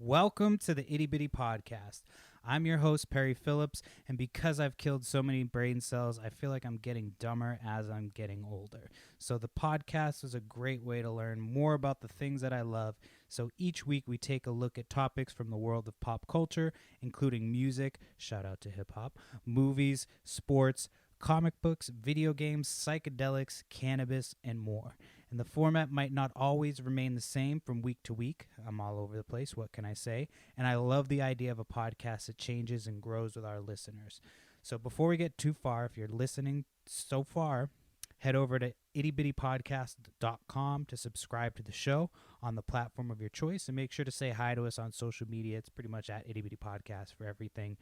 Welcome to the Itty Bitty Podcast. I'm your host, Perry Phillips, and because I've killed so many brain cells, I feel like I'm getting dumber as I'm getting older. So the podcast is a great way to learn more about the things that I love. So each week we take a look at topics from the world of pop culture, including music, shout out to hip hop, movies, sports, comic books, video games, psychedelics, cannabis, and more. And the format might not always remain the same from week to week. I'm all over the place, what can I say? And I love the idea of a podcast that changes and grows with our listeners. So before we get too far, if you're listening so far, head over to ittybittypodcast.com to subscribe to the show on the platform of your choice, and make sure to say hi to us on social media. It's pretty much at Itty Bitty Podcast for everything.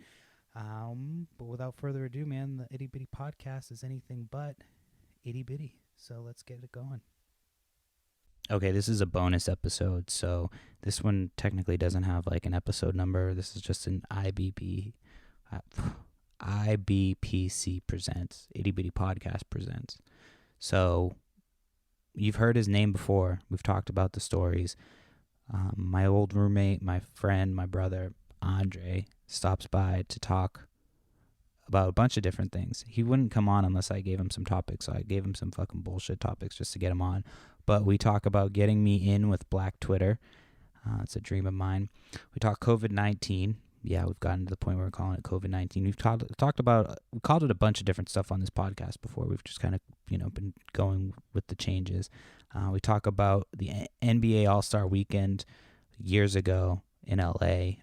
But without further ado, man, the Itty Bitty Podcast is anything but itty bitty. So let's get it going. Okay, this is a bonus episode, so this one technically doesn't have like an episode number. This is just an IBPC presents, Itty Bitty Podcast presents. So you've heard his name before. We've talked about the stories. My old roommate, my friend, my brother, Andre, stops by to talk about a bunch of different things. He wouldn't come on unless I gave him some topics, so I gave him some fucking bullshit topics just to get him on. But we talk about getting me in with Black Twitter. It's a dream of mine. We talk COVID-19. Yeah, we've gotten to the point where we're calling it COVID-19. We've talked about, we called it a bunch of different stuff on this podcast before. We've just kind of, been going with the changes. We talk about the NBA All-Star Weekend years ago in LA.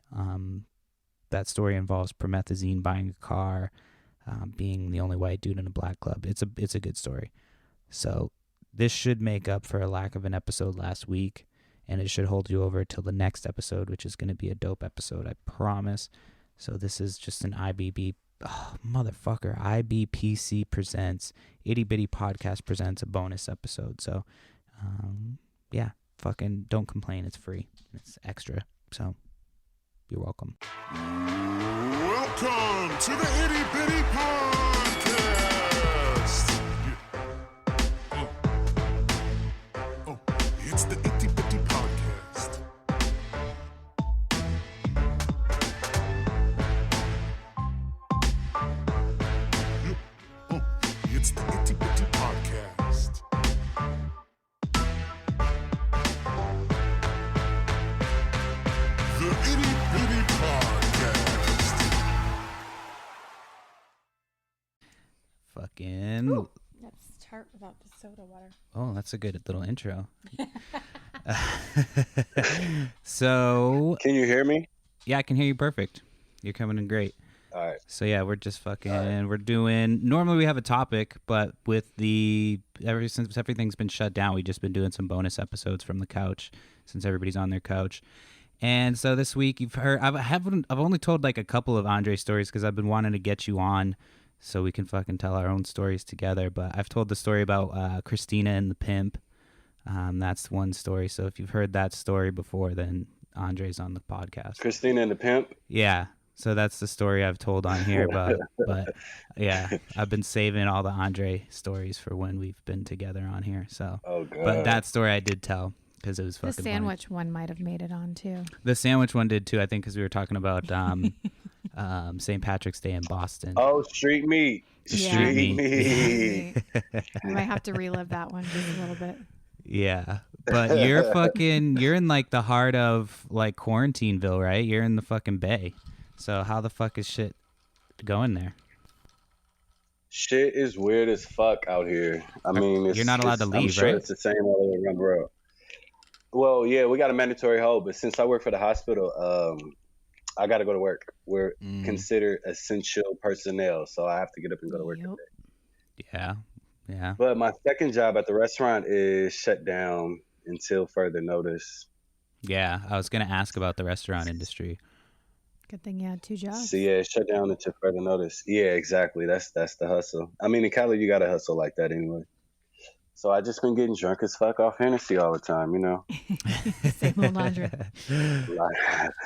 That story involves Promethazine buying a car, being the only white dude in a black club. It's a good story. So this should make up for a lack of an episode last week, and it should hold you over till the next episode, which is going to be a dope episode, I promise. So this is just an IBPC presents, Itty Bitty Podcast presents a bonus episode. So, yeah, fucking don't complain. It's free. It's extra. So you're welcome. Welcome to the Itty Bitty Podcast. It's the Itty Bitty Podcast. It's the Itty Bitty Podcast. The Itty Bitty Podcast. Fucking. Ooh, let's start without the soda water. Oh, that's a good little intro. So. Can you hear me? Yeah, I can hear you perfect. You're coming in great. All right. So yeah, we're just fucking, All right. We're doing, normally we have a topic, but ever since everything's been shut down, we've just been doing some bonus episodes from the couch since everybody's on their couch. And so this week you've heard, I've only told like a couple of Andre stories because I've been wanting to get you on so we can fucking tell our own stories together. But I've told the story about Christina and the pimp. That's one story. So if you've heard that story before, then Andre's on the podcast. Christina and the Pimp. Yeah. So that's the story I've told on here, but yeah, I've been saving all the Andre stories for when we've been together on here. So, Oh, God. but that story I did tell because it was fucking The sandwich one might have made it on too. funny. The sandwich one did too, I think, because we were talking about St. Patrick's Day in Boston. Oh, street meat. Yeah. Street meat. I might have to relive that one just a little bit. Yeah, but you're in like the heart of like Quarantineville, right? You're in the fucking Bay. So how the fuck is shit going there? Shit is weird as fuck out here. I mean, You're not allowed to I'm leave, sure right? It's the same all around the world. Well, yeah, we got a mandatory hold, but since I work for the hospital, I got to go to work. We're considered essential personnel, so I have to get up and go to work. Yep. Yeah. Yeah. But my second job at the restaurant is shut down until further notice. Yeah. I was going to ask about the restaurant industry. Good thing you had two jobs. So yeah, shut down until further notice. Yeah, exactly. That's the hustle. I mean, in Cali, you got to hustle like that anyway. So I just been getting drunk as fuck off Hennessy all the time, you know. Same old Andre.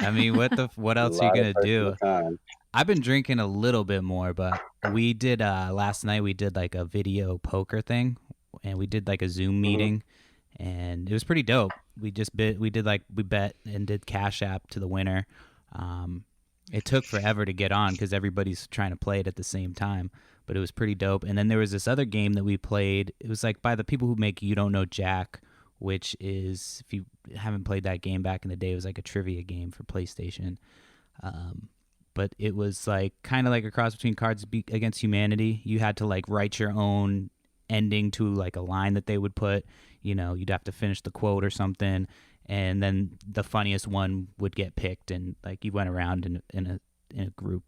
I mean, what else are you going to do? Time. I've been drinking a little bit more, but we did last night we did like a video poker thing, and we did like a Zoom meeting, and it was pretty dope. We bet and did Cash App to the winner. It took forever to get on because everybody's trying to play it at the same time, but it was pretty dope. And then there was this other game that we played. It was like by the people who make You Don't Know Jack, which is, if you haven't played that game back in the day, it was like a trivia game for PlayStation. But it was like kind of like a cross between Cards Against Humanity. You had to like write your own ending to like a line that they would put. You know, you'd have to finish the quote or something, and then the funniest one would get picked, and like you went around in a group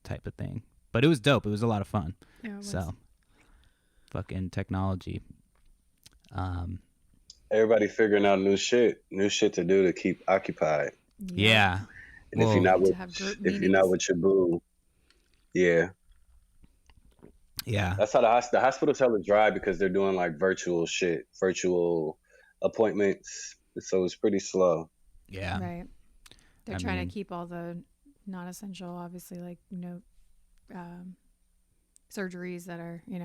type of thing. But it was dope. It was a lot of fun. Yeah, it was. So, fucking technology. Everybody figuring out new shit to do to keep occupied. Yeah. And if you're not To with have group if you're meetings. not with your boo, yeah, Yeah. that's how the hospital's hella dry because they're doing like virtual appointments. So it's pretty slow. Yeah. Right. They're I trying mean- to keep all the non-essential, obviously, like, surgeries that are, You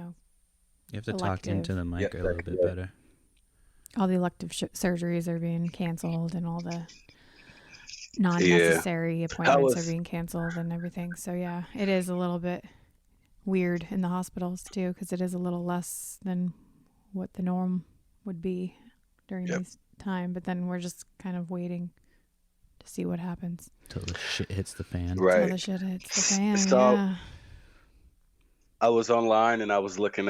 have to talk Elective. into the mic Yeah, a little bit yeah. better. all the elective surgeries are being canceled and all the non-necessary appointments was- are being canceled and everything. So, yeah, it is a little bit weird in the hospitals, too, because it is a little less than what the norm would be during Yep. this time. But then we're just kind of waiting to see what happens. Till the shit hits the fan. Till Right. the shit hits the fan, So- yeah. I was online and I was looking.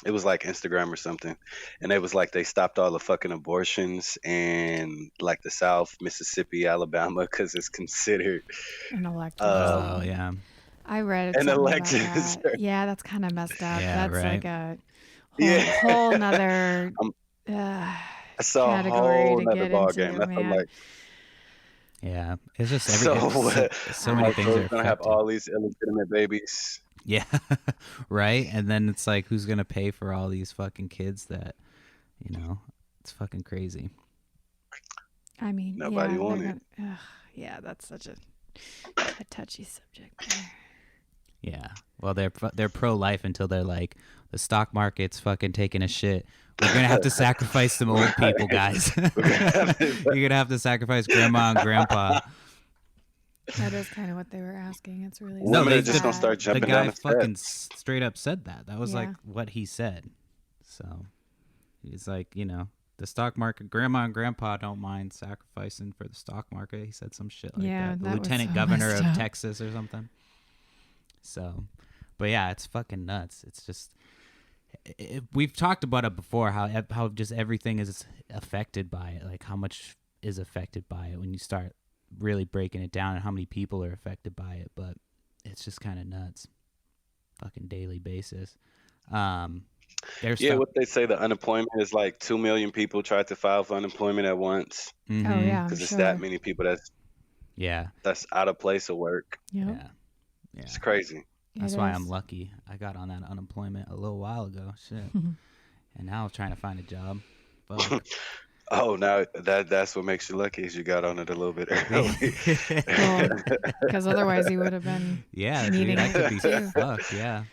It was like Instagram or something, and it was like they stopped all the fucking abortions in like the South, Mississippi, Alabama, because it's considered. An elective. Oh, yeah. I read An something election about is- that. Yeah, that's kind of messed up. Yeah, That's right. like a Yeah. whole nother I saw a category whole to nother get ball into, game. That's man. like Yeah. It's just so. so many things We're are gonna have affected. all these illegitimate babies. Yeah. Right? And then it's like, who's going to pay for all these fucking kids that, it's fucking crazy. I mean, Nobody yeah, want they're it. gonna- yeah, that's such a touchy subject there. Yeah. Well, they're pro-life until they're like, the stock market's fucking taking a shit. We're going to have to sacrifice some old people, guys. You're going to have to sacrifice grandma and grandpa. That is kind of what they were asking. It's really No, Women they are just gonna sad. start The jumping guy down the fucking steps. straight up said that. That was like Yeah. what he said. So he's like, the stock market, grandma and grandpa don't mind sacrificing for the stock market. He said some shit like Yeah, that. The that was lieutenant so governor messed of up. Texas or something. So, but yeah, it's fucking nuts. It's just, we've talked about it before, how just everything is affected by it. Like how much is affected by it when you start really breaking it down and how many people are affected by it. But it's just kind of nuts. Fucking daily basis. There's Yeah, what they say the unemployment is like 2 million people tried to file for unemployment at once Oh, yeah, I'm because it's sure. that many people Yeah. that's out of place of work. Yep. Yeah. Yeah. It's crazy. That's It why is. I'm lucky. I got on that unemployment a little while ago. Shit. And now I'm trying to find a job. Fuck. Oh, now that's what makes you lucky is you got on it a little bit early. Because otherwise you would have been. Yeah, dude, Needing I it could be too. fucked. Yeah.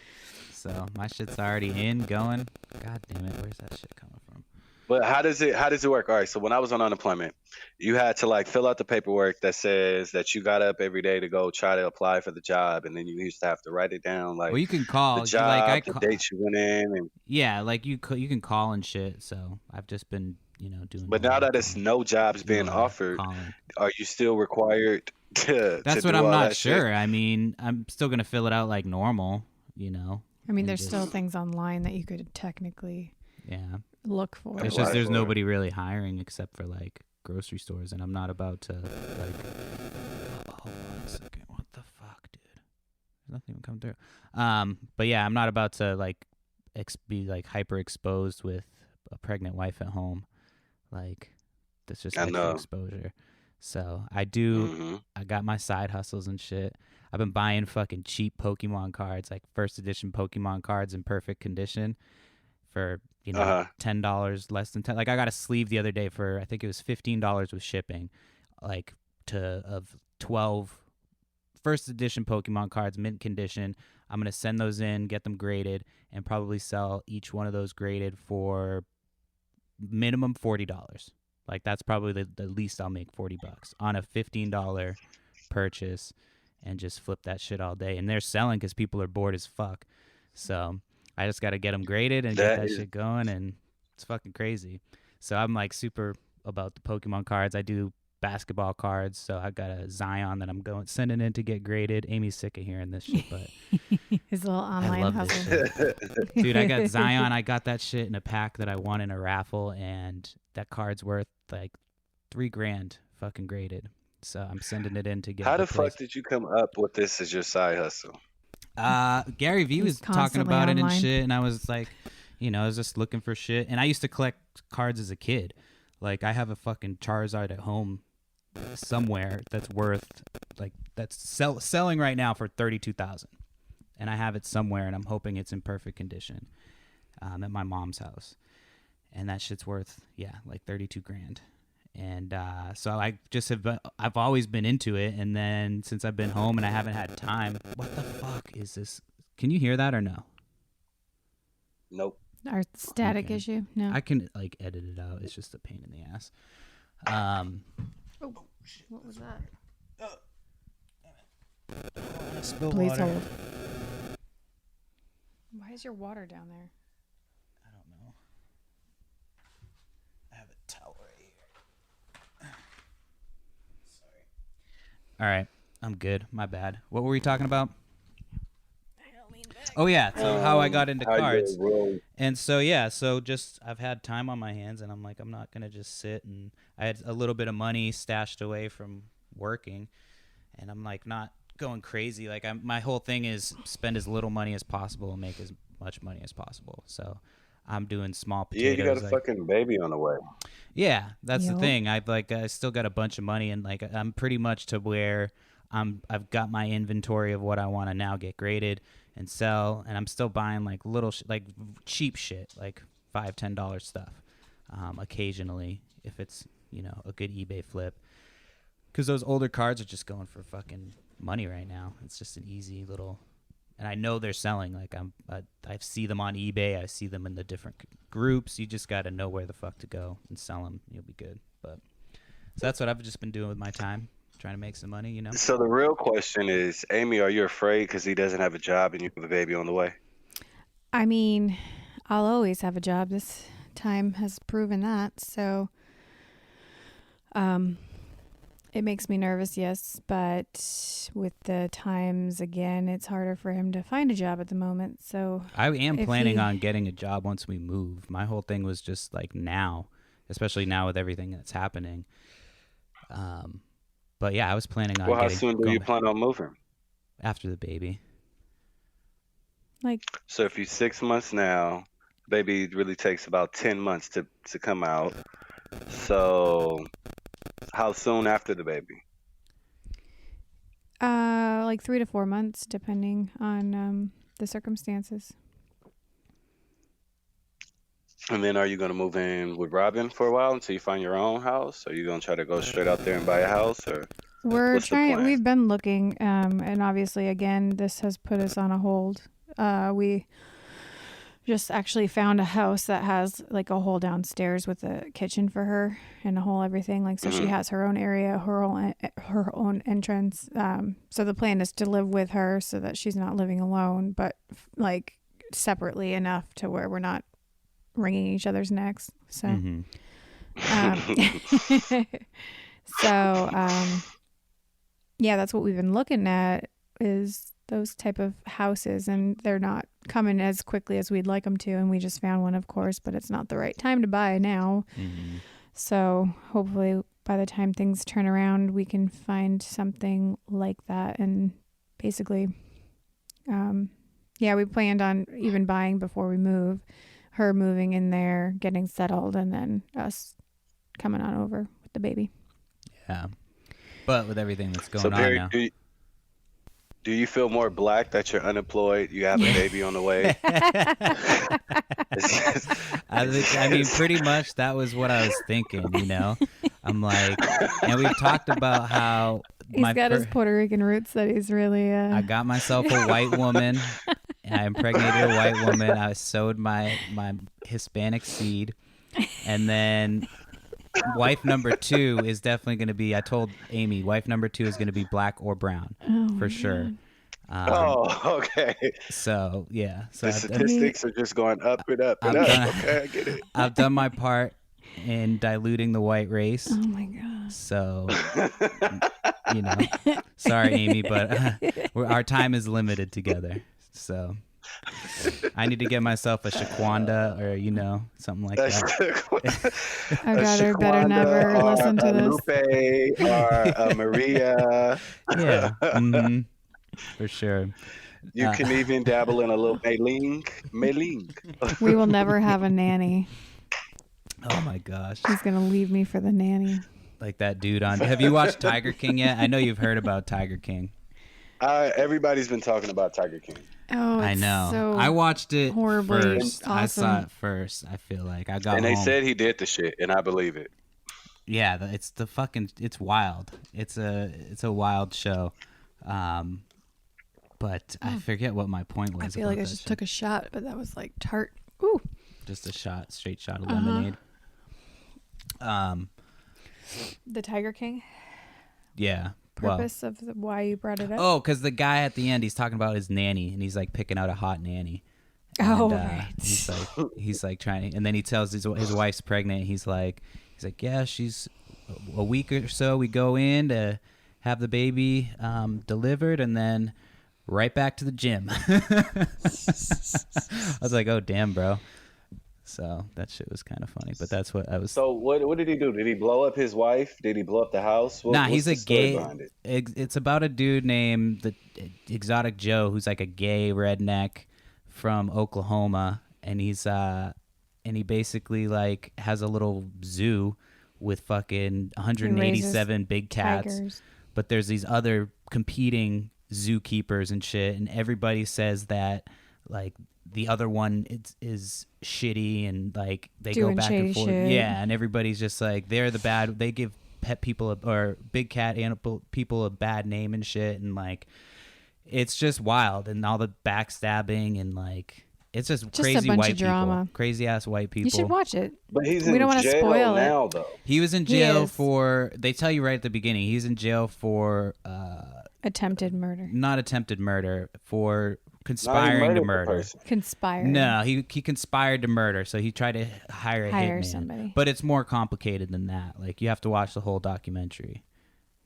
So my shit's already in, going. God damn it, where's that shit coming from? But how does it work? All right, so when I was on unemployment, you had to like fill out the paperwork that says that you got up every day to go try to apply for the job, and then you used to have to write it down like Well, you can call. the job, like the date you went in, and Yeah, like you can call and shit. So I've just been, doing. but a lot now of that it's calling. no jobs being Doing a lot of offered, calling. are you still required to? That's to what do I'm all not that shit? sure. I mean, I'm still gonna fill it out like normal. I mean, And there's just- still things online that you could technically Yeah. look for. It's Apply just there's for it. nobody really hiring except for like grocery stores, and I'm not about to like. Hold on a second. What the fuck, dude? There's nothing even coming through. But yeah, I'm not about to like be like hyper exposed with a pregnant wife at home. Like that's just I extra know. exposure. So I do. Mhm. I got my side hustles and shit. I've been buying fucking cheap Pokemon cards, like first edition Pokemon cards in perfect condition for, Uh-huh. $10, less than 10. Like I got a sleeve the other day for, I think it was $15 with shipping, like of 12 first edition Pokemon cards, mint condition. I'm going to send those in, get them graded, and probably sell each one of those graded for minimum $40. Like that's probably the least I'll make, $40 on a $15 purchase, and just flip that shit all day. And they're selling because people are bored as fuck. So I just got to get them graded and get that shit going, and it's fucking crazy. So I'm like super about the Pokemon cards. I do basketball cards, so I got a Zion that I'm sending in to get graded. Amy's sick of hearing this shit, but His little I online love hustle. this shit. Dude, I got Zion. I got that shit in a pack that I won in a raffle, and that card's worth like $3,000 fucking graded. So I'm sending it in to get. How the replaced. fuck did you come up with this as your side hustle? Gary Vee He's was talking constantly about it and online. shit, and I was like, I was just looking for shit. And I used to collect cards as a kid. Like I have a fucking Charizard at home somewhere that's worth selling right now for $32,000, and I have it somewhere, and I'm hoping it's in perfect condition at my mom's house, and that shit's worth like $32,000. And so I've always been into it, and then since I've been home and I haven't had time. What the fuck is this? Can you hear that or no? Nope. Our static Okay. issue? No. I can like edit it out. It's just a pain in the ass. What was that? Spill Please water. hold. Why is your water down there? I don't know. I have a towel right here. Sorry. All right, I'm good. My bad. What were we talking about? Oh yeah, so how I got into How you cards. roll- And so just I've had time on my hands, and I'm like, I'm not gonna just sit. And I had a little bit of money stashed away from working, and I'm like not going crazy. Like my whole thing is spend as little money as possible and make as much money as possible. So I'm doing small Yeah, potatoes. you got a like, fucking baby on the way. yeah, that's the Yup. thing. I still got a bunch of money, and like I'm pretty much to where I've got my inventory of what I want to now get graded and sell, and I'm still buying like little like cheap shit, like $5-10 stuff, occasionally if it's a good eBay flip, because those older cards are just going for fucking money right now. It's just an easy little, and I know they're selling. Like I see them on eBay, I see them in the different groups. You just got to know where the fuck to go and sell them. You'll be good. But so that's what I've just been doing with my time, trying to make some money. So the real question is, Amy, are you afraid because he doesn't have a job and you have a baby on the way? I mean, I'll always have a job. This time has proven that. So, it makes me nervous, yes. But with the times, again, it's harder for him to find a job at the moment. So I am If planning he- on getting a job once we move. My whole thing was just like now, especially now with everything that's happening. But yeah, I was planning on Well, how getting soon do going you plan on moving? after the baby. like, So if you're 6 months now, baby really takes about 10 months to come out. So how soon after the baby? like 3 to 4 months, depending on the circumstances. And then are you going to move in with Robin for a while until you find your own house? Are you going to try to go straight out there and buy a house? Or We're What's the trying. plan? We've been looking, and obviously, again, this has put us on a hold. We just actually found a house that has like a whole downstairs with a kitchen for her and a whole everything. Like, so she has her own area, her own entrance. So the plan is to live with her so that she's not living alone, but like separately enough to where we're not wringing each other's necks. So. Mhm. Yeah, that's what we've been looking at, is those type of houses, and they're not coming as quickly as we'd like them to. And we just found one, of course, but it's not the right time to buy now. Mhm. So hopefully by the time things turn around, we can find something like that. And basically, we planned on even buying before we move, her moving in there, getting settled, and then us coming on over with the baby. Yeah. But with everything that's going so on Barry, now. do you feel more black that you're unemployed, you have a baby on the way? I mean, pretty much that was what I was thinking, I'm like, and we've talked about how He's got his Puerto Rican roots that he's really. I got myself a white woman, and I impregnated a white woman. I sowed my Hispanic seed, And then wife number 2 is definitely going to be, I told Amy, wife number 2 is going to be black or brown Oh, for my sure. God. Oh, okay. So, yeah. So The statistics are just going up and up and I've up. done- Okay, I get it. I've done my part in diluting the white race. Oh my gosh. So, you know, sorry, Amy, but our time is limited together. So I need to get myself a Shaquanda or, you know, something like that. Our daughter better never listen to this. Lupe or Maria. Yeah. For sure. You can even dabble in a little Mailing. We will never have a nanny. Oh my gosh. She's going to leave me for the nanny. Like that dude on. Have you watched Tiger King yet? I know you've heard about Tiger King. Everybody's been talking about Tiger King. Oh, it's I know. So I watched it horribly first. I saw awesome. it first. I feel like I got And they home. said he did the shit, and I believe it. Yeah, it's wild. It's a wild show. But I forget what my point was. I feel like I about just that took a shot, but that was like tart. Ooh. show. Just a straight shot of lemonade. The Tiger King. Yeah. Well, Purpose of why you brought it up. oh, because the guy at the end, he's talking about his nanny, and he's like picking out a hot nanny. Oh, And, right. he's like trying to, and then he tells his wife's pregnant. He's like, yeah, she's a week or so. We go in to have the baby delivered, and then right back to the gym. I was like, oh damn, bro. So that shit was kind of funny, but that's what I was. So what did he do? Did he blow up his wife? Did he blow up the house? Nah, What's he's the a story gay. behind it? It's about a dude named the Exotic Joe, who's like a gay redneck from Oklahoma, and he basically like has a little zoo with fucking 187 big cats. Tigers. But there's these other competing zookeepers and shit, and everybody says that like the other one is shitty and like they Doing go back shady and forth. shit. Yeah, and everybody's just like they're the bad. They give pet people or big cat animal people a bad name and shit, and like it's just wild and all the backstabbing and like it's just a crazy bunch white of drama. people, crazy ass white people. You should watch it. But he's We in don't wanna jail spoil it. now, though. He was in He jail is. for. They tell you right at the beginning. He's in jail for Attempted murder. not attempted murder, for Now he conspiring to murdered the murder. person. Conspired. No, he conspired to murder. So he tried to hire a Hire hitman. somebody. But it's more complicated than that. Like you have to watch the whole documentary.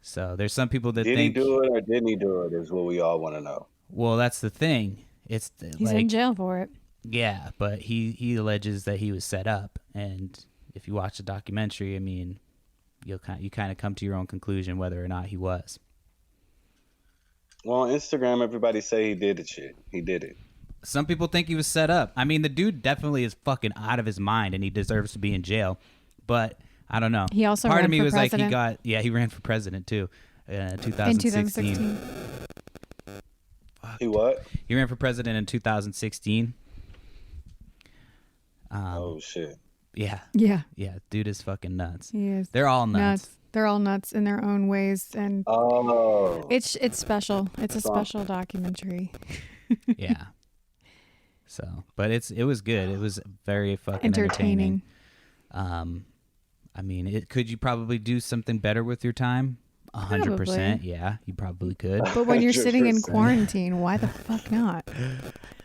So there's some people that Did think. he do it or didn't he do it? Is what we all want to know. Well, that's the thing. It's He's like in jail for it. yeah, but he alleges that he was set up, and if you watch the documentary, I mean, you kind of come to your own conclusion whether or not he was. Well, on Instagram, everybody say he did the shit. He did it. Some people think he was set up. I mean, the dude definitely is fucking out of his mind, and he deserves to be in jail. But I don't know. He also part ran of me for was president. like he ran for president too, 2016. In 2016. He what? He ran for president in 2016. Oh shit. Yeah, Yeah, dude is fucking nuts. he is. They're all nuts. They're all nuts in their own ways, and Oh. it's special. It's a special documentary. Yeah. So, but it was good. It was very fucking entertaining. Entertaining. I mean, could you probably do something better with your time? 100%. Yeah, you probably could. But when you're sitting in 100%. quarantine, why the fuck not?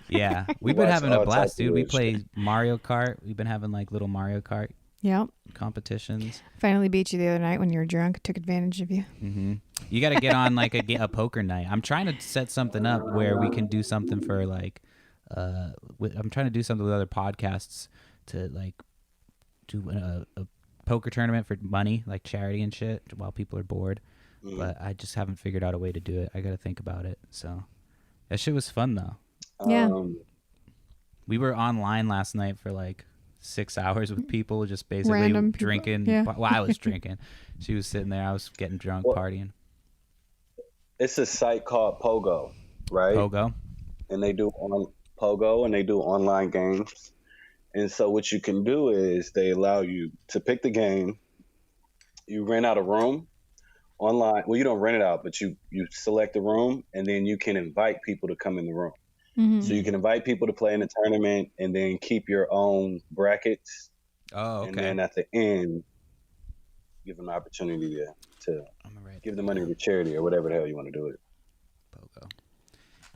Yeah, we've been Watch having a all blast, types of dude. We weird play Mario Kart. We've been having like little Mario Kart Yep. competitions. Finally beat you the other night when you were drunk. Took advantage of you. You got to get on like a poker night. I'm trying to set something up where we can do something for like, I'm trying to do something with other podcasts to like do a poker tournament for money, like charity and shit, while people are bored. But I just haven't figured out a way to do it. I got to think about it. So that shit was fun though. Yeah. We were online last night for like 6 hours with people, just basically Random people. drinking. Yeah. Well, I was drinking. She was sitting there. I was getting drunk, partying. It's a site called Pogo, right? Pogo. And they do on Pogo and they do online games. And so what you can do is they allow you to pick the game. You rent out a room online. Well, you don't rent it out, but you select the room and then you can invite people to come in the room. Mhm. So you can invite people to play in the tournament and then keep your own brackets Oh, and okay. then at the end, give them the opportunity to I'm gonna write give the that money down. to charity or whatever the hell you want to do it. Pogo.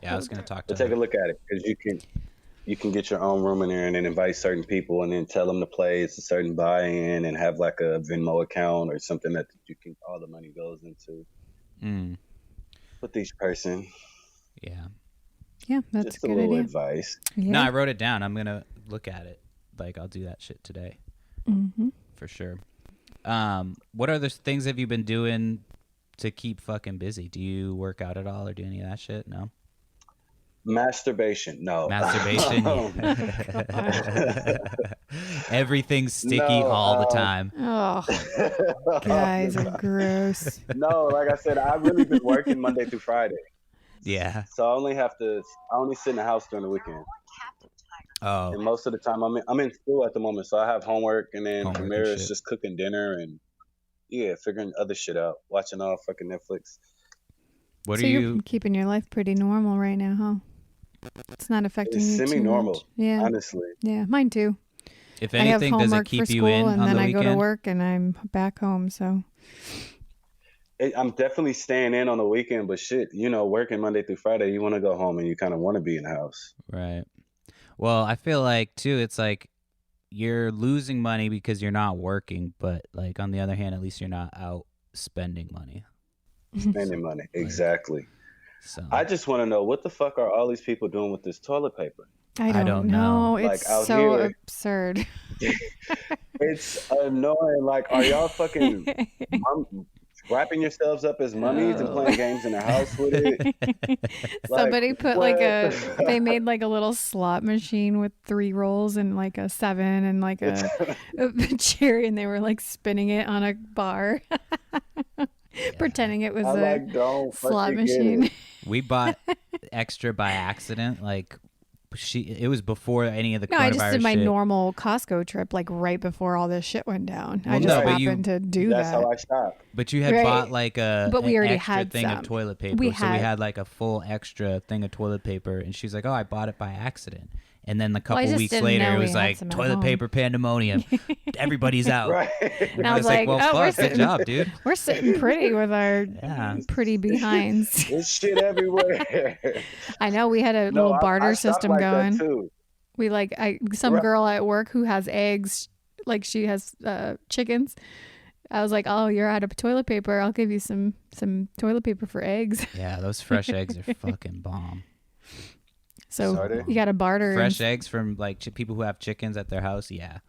Yeah, I was gonna talk But to take a look at it because you can get your own room in there and then invite certain people and then tell them to play. It's a certain buy-in and have like a Venmo account or something that you can all the money goes into. Mm, Put each person. yeah. Yeah, that's Just a a good little idea. advice. Yeah. No, I wrote it down. I'm gonna look at it. Like I'll do that shit today Mm-hmm. for sure. What other things have you been doing to keep fucking busy? Do you work out at all or do any of that shit? No. Masturbation. No. Masturbation. Everything's sticky No, all the time. Oh, guys are gross. No, like I said, I've really been working Monday through Friday. Yeah. So I only sit in the house during the weekend. Oh, And most of the time I'm in school at the moment. So I have homework and then Homework from and there it's shit. just cooking dinner and yeah, figuring other shit out. Watching all fucking Netflix. what So are you're you? keeping your life pretty normal right now, huh? It's not affecting It's you too semi-normal, much. Yeah, honestly. yeah, mine too. If I have anything, does it homework for keep you school, in and on then the I go to weekend? work, and I'm back home. So I'm definitely staying in on the weekend, but shit, working Monday through Friday, you want to go home and you kind of want to be in the house. Right. Well, I feel like too. It's like you're losing money because you're not working, but like on the other hand, at least you're not out spending money. Spending money. Exactly. So I just want to know what the fuck are all these people doing with this toilet paper? I don't know. know. Like, It's out so here- absurd. It's annoying. Like, are y'all fucking wrapping yourselves up as mummies and playing games in the house with it? Somebody put like what? they made like a little slot machine with 3 rolls and like a 7 and like a cherry, and they were like spinning it on a bar, pretending it was I a like don't slot fucking get machine. it. we bought extra by accident. Like it was before any of the No, coronavirus I just did my shit. normal Costco trip like right before all this shit went down. I Well, just no, but happened to do That's that. how I shop. But you had Right. bought like But we an already extra had thing some. of toilet paper. We So we had- had like a full extra thing of toilet paper, and she's like, "Oh, I bought it by accident." And then a Well, I couple just weeks didn't later, know it we was had like some at toilet home. paper pandemonium. Everybody's out. Right. And I I was was like, like, "Well, oh, we're fuck, good sitting- job, dude." We're sitting pretty with our Yeah. pretty behinds. There's shit everywhere. I know we had a No, little barter I shop system like going. that too. We some Right. girl at work who has eggs, like she has chickens. I was like, "Oh, you're out of toilet paper. I'll give you some toilet paper for eggs." Yeah, those fresh eggs are fucking bomb. So Are they? you got to barter. Fresh eggs from like people who have chickens at their house, yeah,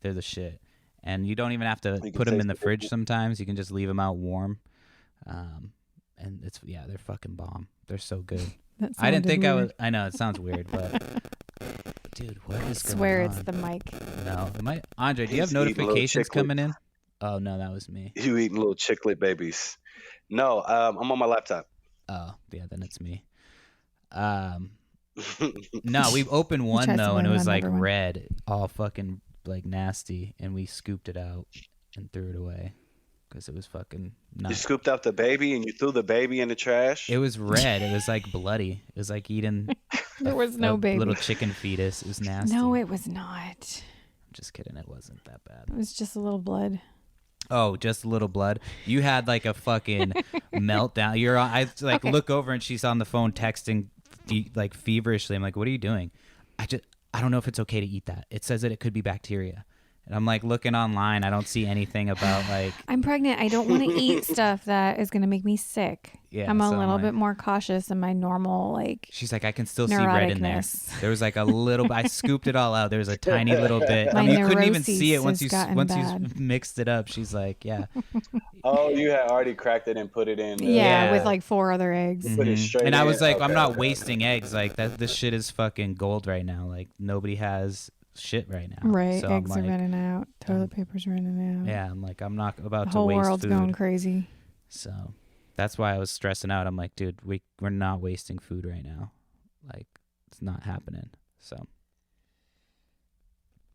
they're the shit. And you don't even have to can put them in taste the the fridge. egg. Sometimes you can just leave them out warm. And they're fucking bomb. They're so good. That I didn't sounded think I weird. was. I know it sounds weird, but dude, what is going Swear on? it's the mic. No, Andre, do you have He's eating little notifications chiclets. coming in? Oh no, that was me. You eating little chicklet babies. No, I'm on my laptop. Oh yeah, then it's me. No, we opened one tries to though, and it blame it was on like everyone. red, all fucking like nasty, and we scooped it out and threw it away because it was fucking You not. scooped out the baby and you threw the baby in the trash. It was red. It was like bloody. It was like eating There was a no baby. little chicken fetus. It was nasty. No, it was not. I'm just kidding. It wasn't that bad. It was just a little blood. Oh, just a little blood. You had like a fucking meltdown. I like Okay. look over and she's on the phone texting like feverishly. I'm like, what are you doing? I don't know if it's okay to eat that. It says that it could be bacteria. And I'm like looking online. I don't see anything about like, I'm pregnant. I don't want to eat stuff that is going to make me sick. yeah. I'm a so I'm little like- bit more cautious than my normal, like, She's like, I can still see red in there. neuroticness. There was like a little. I scooped it all out. There was a tiny little bit. My You couldn't even see it neuroses once has you gotten you bad. mixed it up. She's like, yeah. Oh, you had already cracked it and put it in. yeah, Yeah. with like 4 other eggs. Put it Mhm. straight And I in. was like, I'm Okay, not okay. wasting eggs. Like that. This shit is fucking gold right now. Like nobody has shit right now. Right, So I'm eggs are like, running out. Toilet paper's running out. yeah. I'm like, I'm not about The to whole waste world's food. going crazy. So that's why I was stressing out. I'm like, dude, we're not wasting food right now. Like it's not happening. So,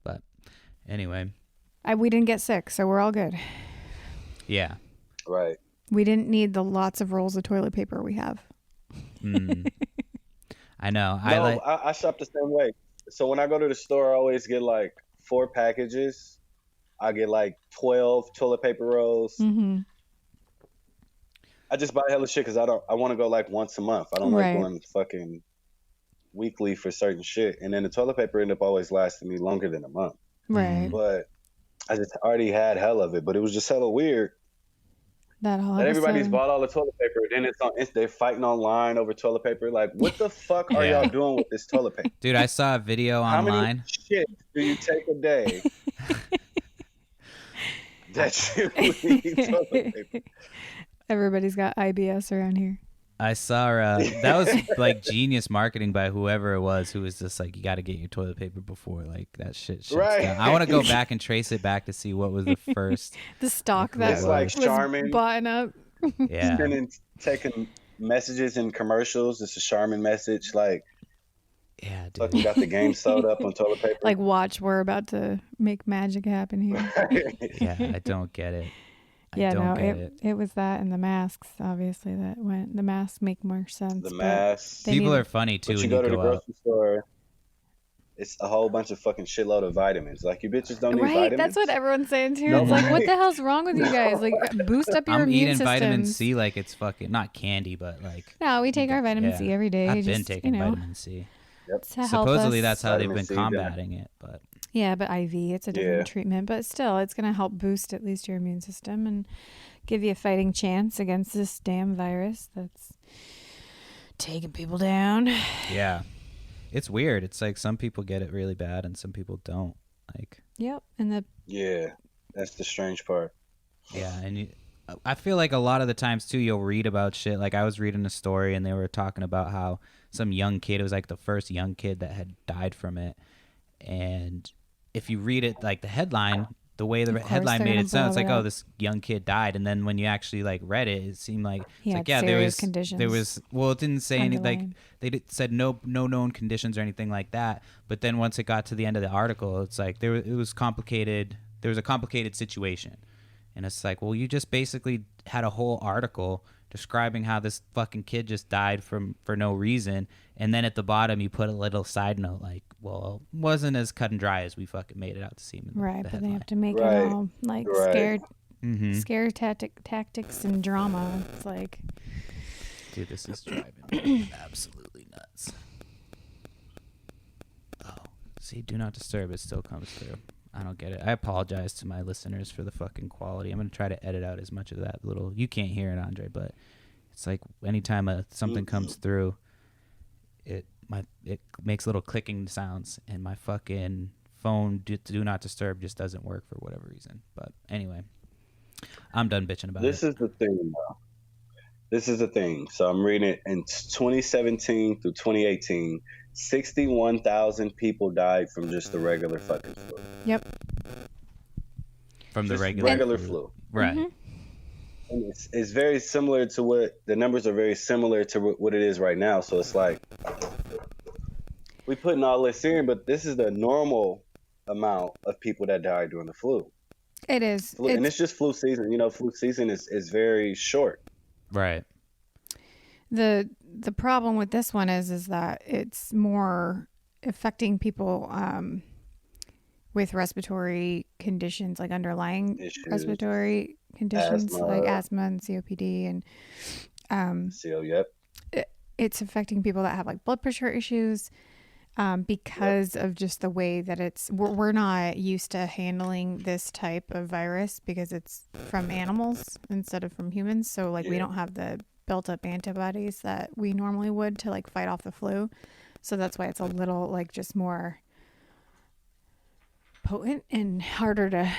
but anyway, We didn't get sick, so we're all good. yeah. Right. We didn't need the lots of rolls of toilet paper we have. Mm. I know. I shop the same way. So when I go to the store, I always get like 4 packages I get like 12 toilet paper rolls. Mm-hmm. I just buy hella shit because I want to go like once a month. I don't like Right. going fucking weekly for certain shit. And then the toilet paper ended up always lasting me longer than a month. Right. But I just already had hell of it. But it was just hella weird That all that of a everybody's sudden. bought all the toilet paper. Then they're fighting online over toilet paper. Like, what the fuck are Yeah. y'all doing with this toilet paper? Dude, I saw a video How many online. shit do you take a day that you need toilet paper? Everybody's got IBS around here. I saw that was like genius marketing by whoever it was who was just like, you got to get your toilet paper before like that shit shuts Right. down. I want to go back and trace it back to see what was the first. The stock It's that It's like was Charmin. bought up. Yeah. Taking messages and commercials. It's a Charmin message. Like, Yeah, fucking dude. got the game sewed up on toilet paper. Like, watch, we're about to make magic happen here. Yeah, I don't get it. Yeah, I don't no, get it was that and the masks, obviously, that went. The masks make more sense. The but mask. they People need- are funny too But when you go to the out. grocery store, it's a whole bunch of fucking shitload of vitamins. Like, you bitches don't need Right, vitamins. that's what everyone's saying too. No It's like, what way. the hell's wrong with you guys? Like, boost up your I'm immune eating systems. vitamin C like it's fucking not candy, but like No, we take our vitamin Yeah. C every day. I've been just, taking you know, vitamin C. to help Supposedly us. that's how they've Vitamin been C, combating it, but Yeah, but IV, it's a different Yeah. treatment. But still, it's going to help boost at least your immune system and give you a fighting chance against this damn virus that's taking people down. yeah, it's weird. It's like some people get it really bad and some people don't. Like, Yep. And the Yeah, that's the strange part. yeah, and I feel like a lot of the times too, you'll read about shit. Like I was reading a story and they were talking about how some young kid, it was like the first young kid that had died from it. And if you read it, like the headline, the way the Of course headline they're made gonna it sound, it's blow like, it oh, up. this young kid died. And then when you actually like read it, it seemed like, He it's had like, yeah, serious there conditions was, well, it didn't say any, like, underlying. said no known conditions or anything like that. But then once it got to the end of the article, it's like it was complicated. There was a complicated situation. And it's like, well, you just basically had a whole article describing how this fucking kid just died for no reason. And then at the bottom, you put a little side note like, well, it wasn't as cut and dry as we fucking made it out to seem. In right, the but they headline. have to make Right. it all like Right. Mhm. scare tactics and drama. It's like, Dude, this is driving me absolutely nuts. Oh, see, do not disturb. It still comes through. I don't get it. I apologize to my listeners for the fucking quality. I'm gonna try to edit out as much of that little. You can't hear it, Andre, but it's like anytime something comes through, it makes little clicking sounds, and my fucking phone do not disturb just doesn't work for whatever reason. But anyway, I'm done bitching about This it. is the thing, though. This is the thing. So I'm reading it in 2017 through 2018. 61,000 people died from just the regular fucking flu. yep. From the Just regular flu. right? Mhm. And it's very similar to what the numbers are very similar to what it is right now. So it's like we putting all this in, but this is the normal amount of people that die during the flu. It is. And it's just flu season. You know, flu season is very short. Right. The problem with this one is that it's more affecting people with respiratory conditions, like underlying Issues. respiratory conditions, Asthma. like asthma and COPD, and So, yep. it's affecting people that have like blood pressure issues because of just the way that we're not used to handling this type of virus because it's from animals instead of from humans. So like we Yeah. don't have the built up antibodies that we normally would to like fight off the flu. So that's why it's a little like just more potent and harder to.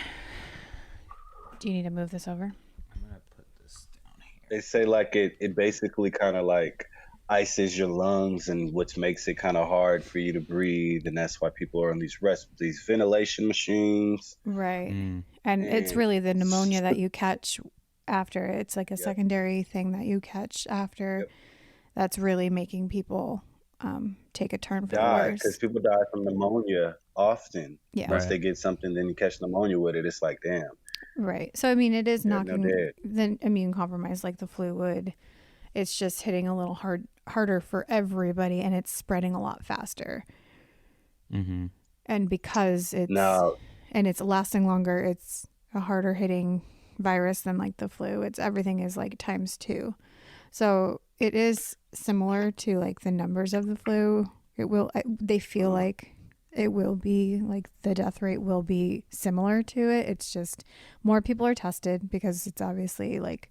Do you need to move this over? I'm gonna put this down here. They say like it basically kind of like ices your lungs, and which makes it kind of hard for you to breathe, and that's why people are on these ventilation machines. Right. Mm. And it's And- really the pneumonia that you catch after. It's like a Yep. secondary thing that you catch after. Yep. That's really making people take a turn for the Die because worse. people die from pneumonia often. Yeah. Once Right. they get something, then you catch pneumonia with it. It's like, damn. Right. So, I mean, it is Yeah, no knocking dead. the immune compromise like the flu would. It's just hitting a little harder for everybody, and it's spreading a lot faster. Mm-hmm. And because Now, and it's lasting longer. It's a harder hitting virus than like the flu. Everything is like times 2. So it is similar to like the numbers of the flu. They feel like it will be like the death rate will be similar to it. It's just more people are tested because it's obviously like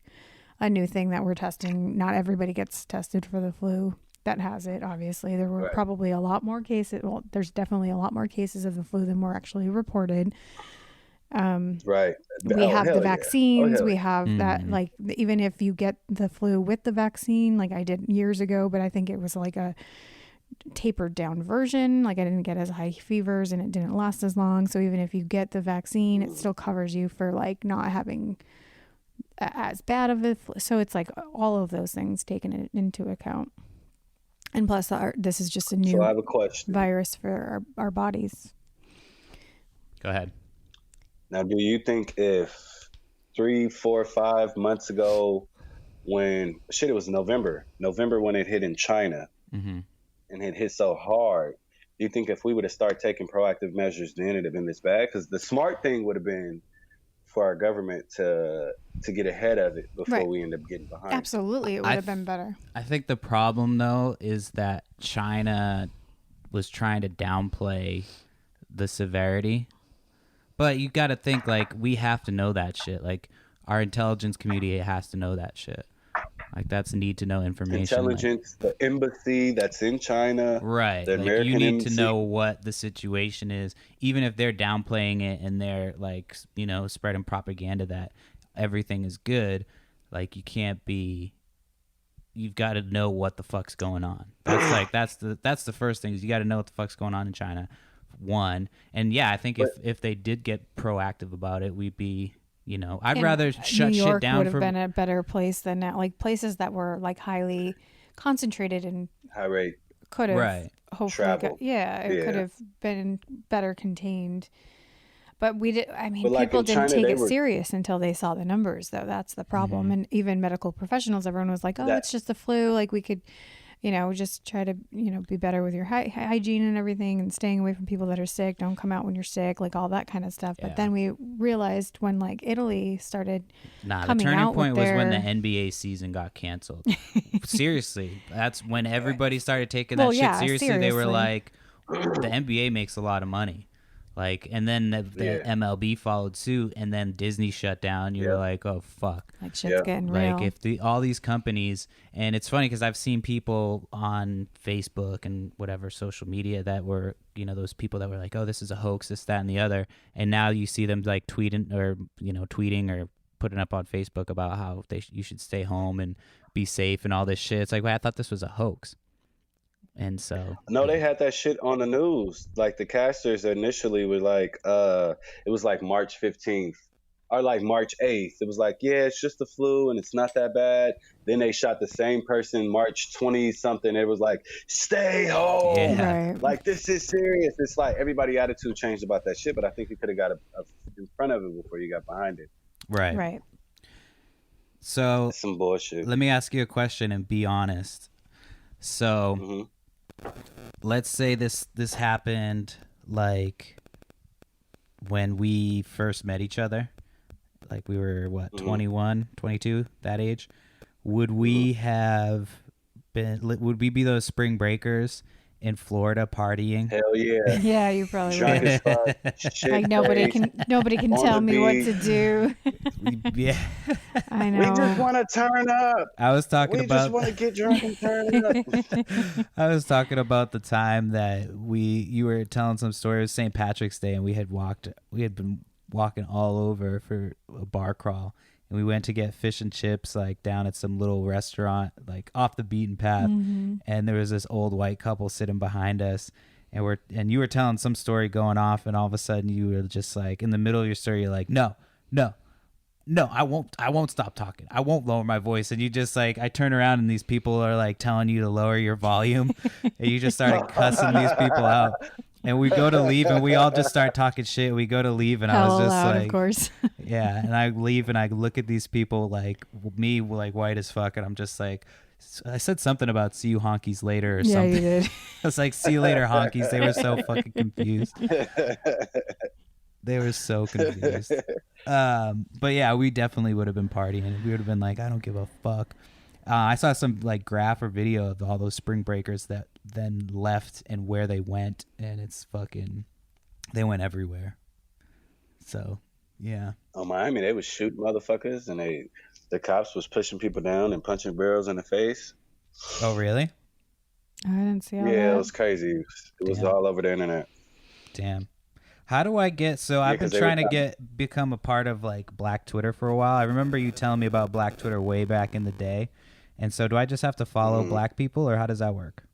a new thing that we're testing. Not everybody gets tested for the flu that has it. Obviously, there were probably a lot more cases. Well, there's definitely a lot more cases of the flu than were actually reported. Right. We have the vaccines. Yeah. We have that, like, even if you get the flu with the vaccine, like I did years ago, but I think it was like a tapered down version. Like I didn't get as high fevers and it didn't last as long. So even if you get the vaccine, it still covers you for like not having as bad of a flu. So it's like all of those things taken into account. And plus, this is just a new So I have a question. virus for our bodies. Go ahead. Now, do you think if 3, 4, 5 months ago, when it was November when it hit in China, and it hit so hard, do you think if we would have started taking proactive measures, then it'd have been this bad? Because the smart thing would have been for our government to get ahead of it before we end up getting behind. Absolutely, it would have been better. I think the problem though is that China was trying to downplay the severity. But you got to think, like, we have to know that shit. Like, our intelligence community has to know that shit. Like, that's need to know information. Intelligence, the embassy that's in China. Right. The like, American you need embassy. to know what the situation is, even if they're downplaying it and they're, like, you know, spreading propaganda that everything is good. Like, you can't be... You've got to know what the fuck's going on. That's, like, that's the first thing is you got to know what the fuck's going on in China. One, and yeah, I think if they did get proactive about it, we'd be, you know, I'd rather shut New York shit down. Would have been a better place than that. Like places that were like highly concentrated and high rate. Could have hopefully travel. It could have been better contained. But we did. I mean, But like people in didn't China, take they it serious until they saw the numbers, though. That's the problem. And even medical professionals, everyone was like, "Oh, it's just the flu. Like we could." You know, just try to, you know, be better with your hygiene and everything and staying away from people that are sick. Don't come out when you're sick, like all that kind of stuff. Yeah. But then we realized when like Italy started the coming turning out point with was when the their... NBA season got canceled. Seriously. That's when everybody started taking that shit seriously. They were like, the NBA makes a lot of money. Like, and then the MLB followed suit, and then Disney shut down. You're like, oh fuck, like shit's getting real. Like if all these companies, and it's funny because I've seen people on Facebook and whatever social media that were, you know, those people that were like, oh, this is a hoax, this, that, and the other, and now you see them like tweeting or putting up on Facebook about how you should stay home and be safe and all this shit. It's like, wait, I thought this was a hoax. And so no, they had that shit on the news. Like the casters initially were like, it was like March 15th or like March 8th. It was like, yeah, it's just the flu and it's not that bad. Then they shot the same person March 20 something. It was like, stay home. Yeah. Right. Like this is serious. It's like everybody's attitude changed about that shit. But I think you could have got in front of it before you got behind it. Right. So That's some bullshit. Let me ask you a question and be honest. So let's say this happened like when we first met each other, like we were 21, 22, that age. Would we be those spring breakers in Florida partying? Hell yeah. Yeah, you probably Drunk would. as fuck. Shit Like nobody can On tell the me what beach. to do. Yeah. I We know. just want to turn up. I was talking We about just want to get drunk and turn up. I was talking about the time that you were telling some story. It was St. Patrick's Day, and we had been walking all over for a bar crawl, and we went to get fish and chips like down at some little restaurant like off the beaten path. And there was this old white couple sitting behind us, and you were telling some story going off, and all of a sudden you were just like in the middle of your story, you're like, no, I won't stop talking. I won't lower my voice. And you just like, I turn around and these people are like telling you to lower your volume, and you just started cussing these people out. And we go to leave, and we all just start talking shit. We go to leave, and I was Hella just loud, like, of course. yeah. And I leave, and I look at these people like me, like white as fuck, and I'm just like, I said something about see you honkies later or Yeah, something. you did. I was like, see you later honkies. They were so fucking confused. They were so confused. But yeah, we definitely would have been partying. We would have been like, I don't give a fuck. I saw some like graph or video of all those spring breakers that then left and where they went, and it's fucking, they went everywhere. So yeah. Oh, Miami, they was shooting motherfuckers, and the cops was pushing people down and punching barrels in the face. Oh really? I didn't see all Yeah, that. it was crazy. It was Damn. all over the internet. Damn. How do I get? So I've been 'cause they were trying to become a part of like Black Twitter for a while. I remember you telling me about Black Twitter way back in the day. And so do I just have to follow Black people, or how does that work?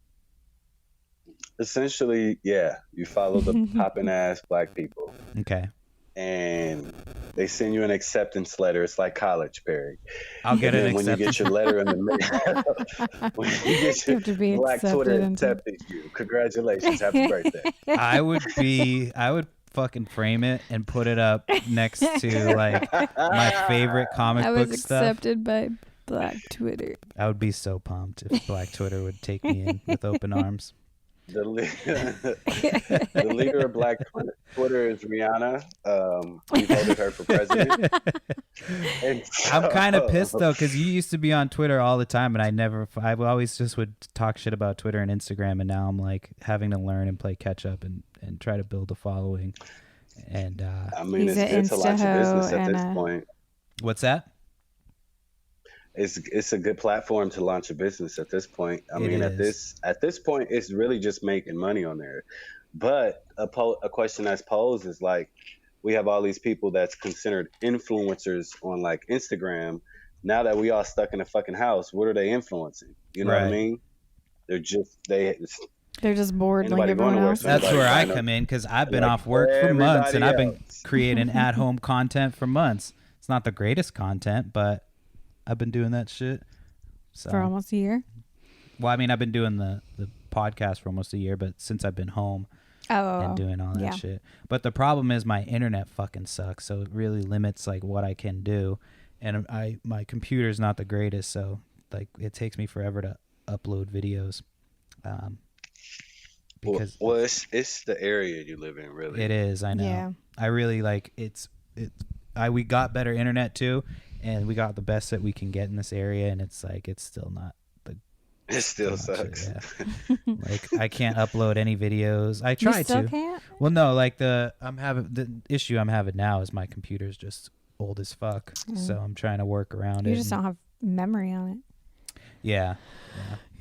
Essentially, yeah, you follow the popping ass Black people, Okay. and they send you an acceptance letter. It's like college, Perry. I'll get And an then when you acceptance. get your letter in the mail, when you get You have to be your Black accepted Twitter into- accepted you. Congratulations, happy birthday. I would fucking frame it and put it up next to like my favorite comic I was book stuff. accepted by Black Twitter. I would be so pumped if Black Twitter would take me in with open arms. The leader of Black Twitter is Rihanna. We voted her for president. And I'm kind of so- pissed though, because you used to be on Twitter all the time, and I always just would talk shit about Twitter and Instagram, and now I'm like having to learn and play catch up and try to build a following. And I mean, He's it's a good to launch a business Insta-ho at this and a- point. what's that? It's a good platform to launch a business at this point. I It mean, is. at this point, it's really just making money on there. But a question that's posed is like, we have all these people that's considered influencers on like Instagram. Now that we all stuck in a fucking house, what are they influencing? You know what I Right. mean? They're just They're just bored Ain't like nobody going everyone to work, else. so That's Everybody where I sign up. come in, because I've been Like off work for months, and I've been everybody else. creating at-home content for months. It's not the greatest content, but I've been doing that shit. So, For almost a year. well, I mean, I've been doing the podcast for almost a year, but since I've been home Oh, and doing all that yeah. shit. But the problem is my internet fucking sucks, so it really limits like what I can do. And my computer's not the greatest, so like it takes me forever to upload videos. Because well, it's the area you live in, really. it is, I know. Yeah. I really like we got better internet too, and we got the best that we can get in this area, and it's like it's still not the It still much, sucks. yeah. Like I can't upload any videos. I You tried still to. can't? Well, no, like the issue I'm having now is my computer's just old as fuck. So I'm trying to work around it. You just and- don't have memory on it. Yeah.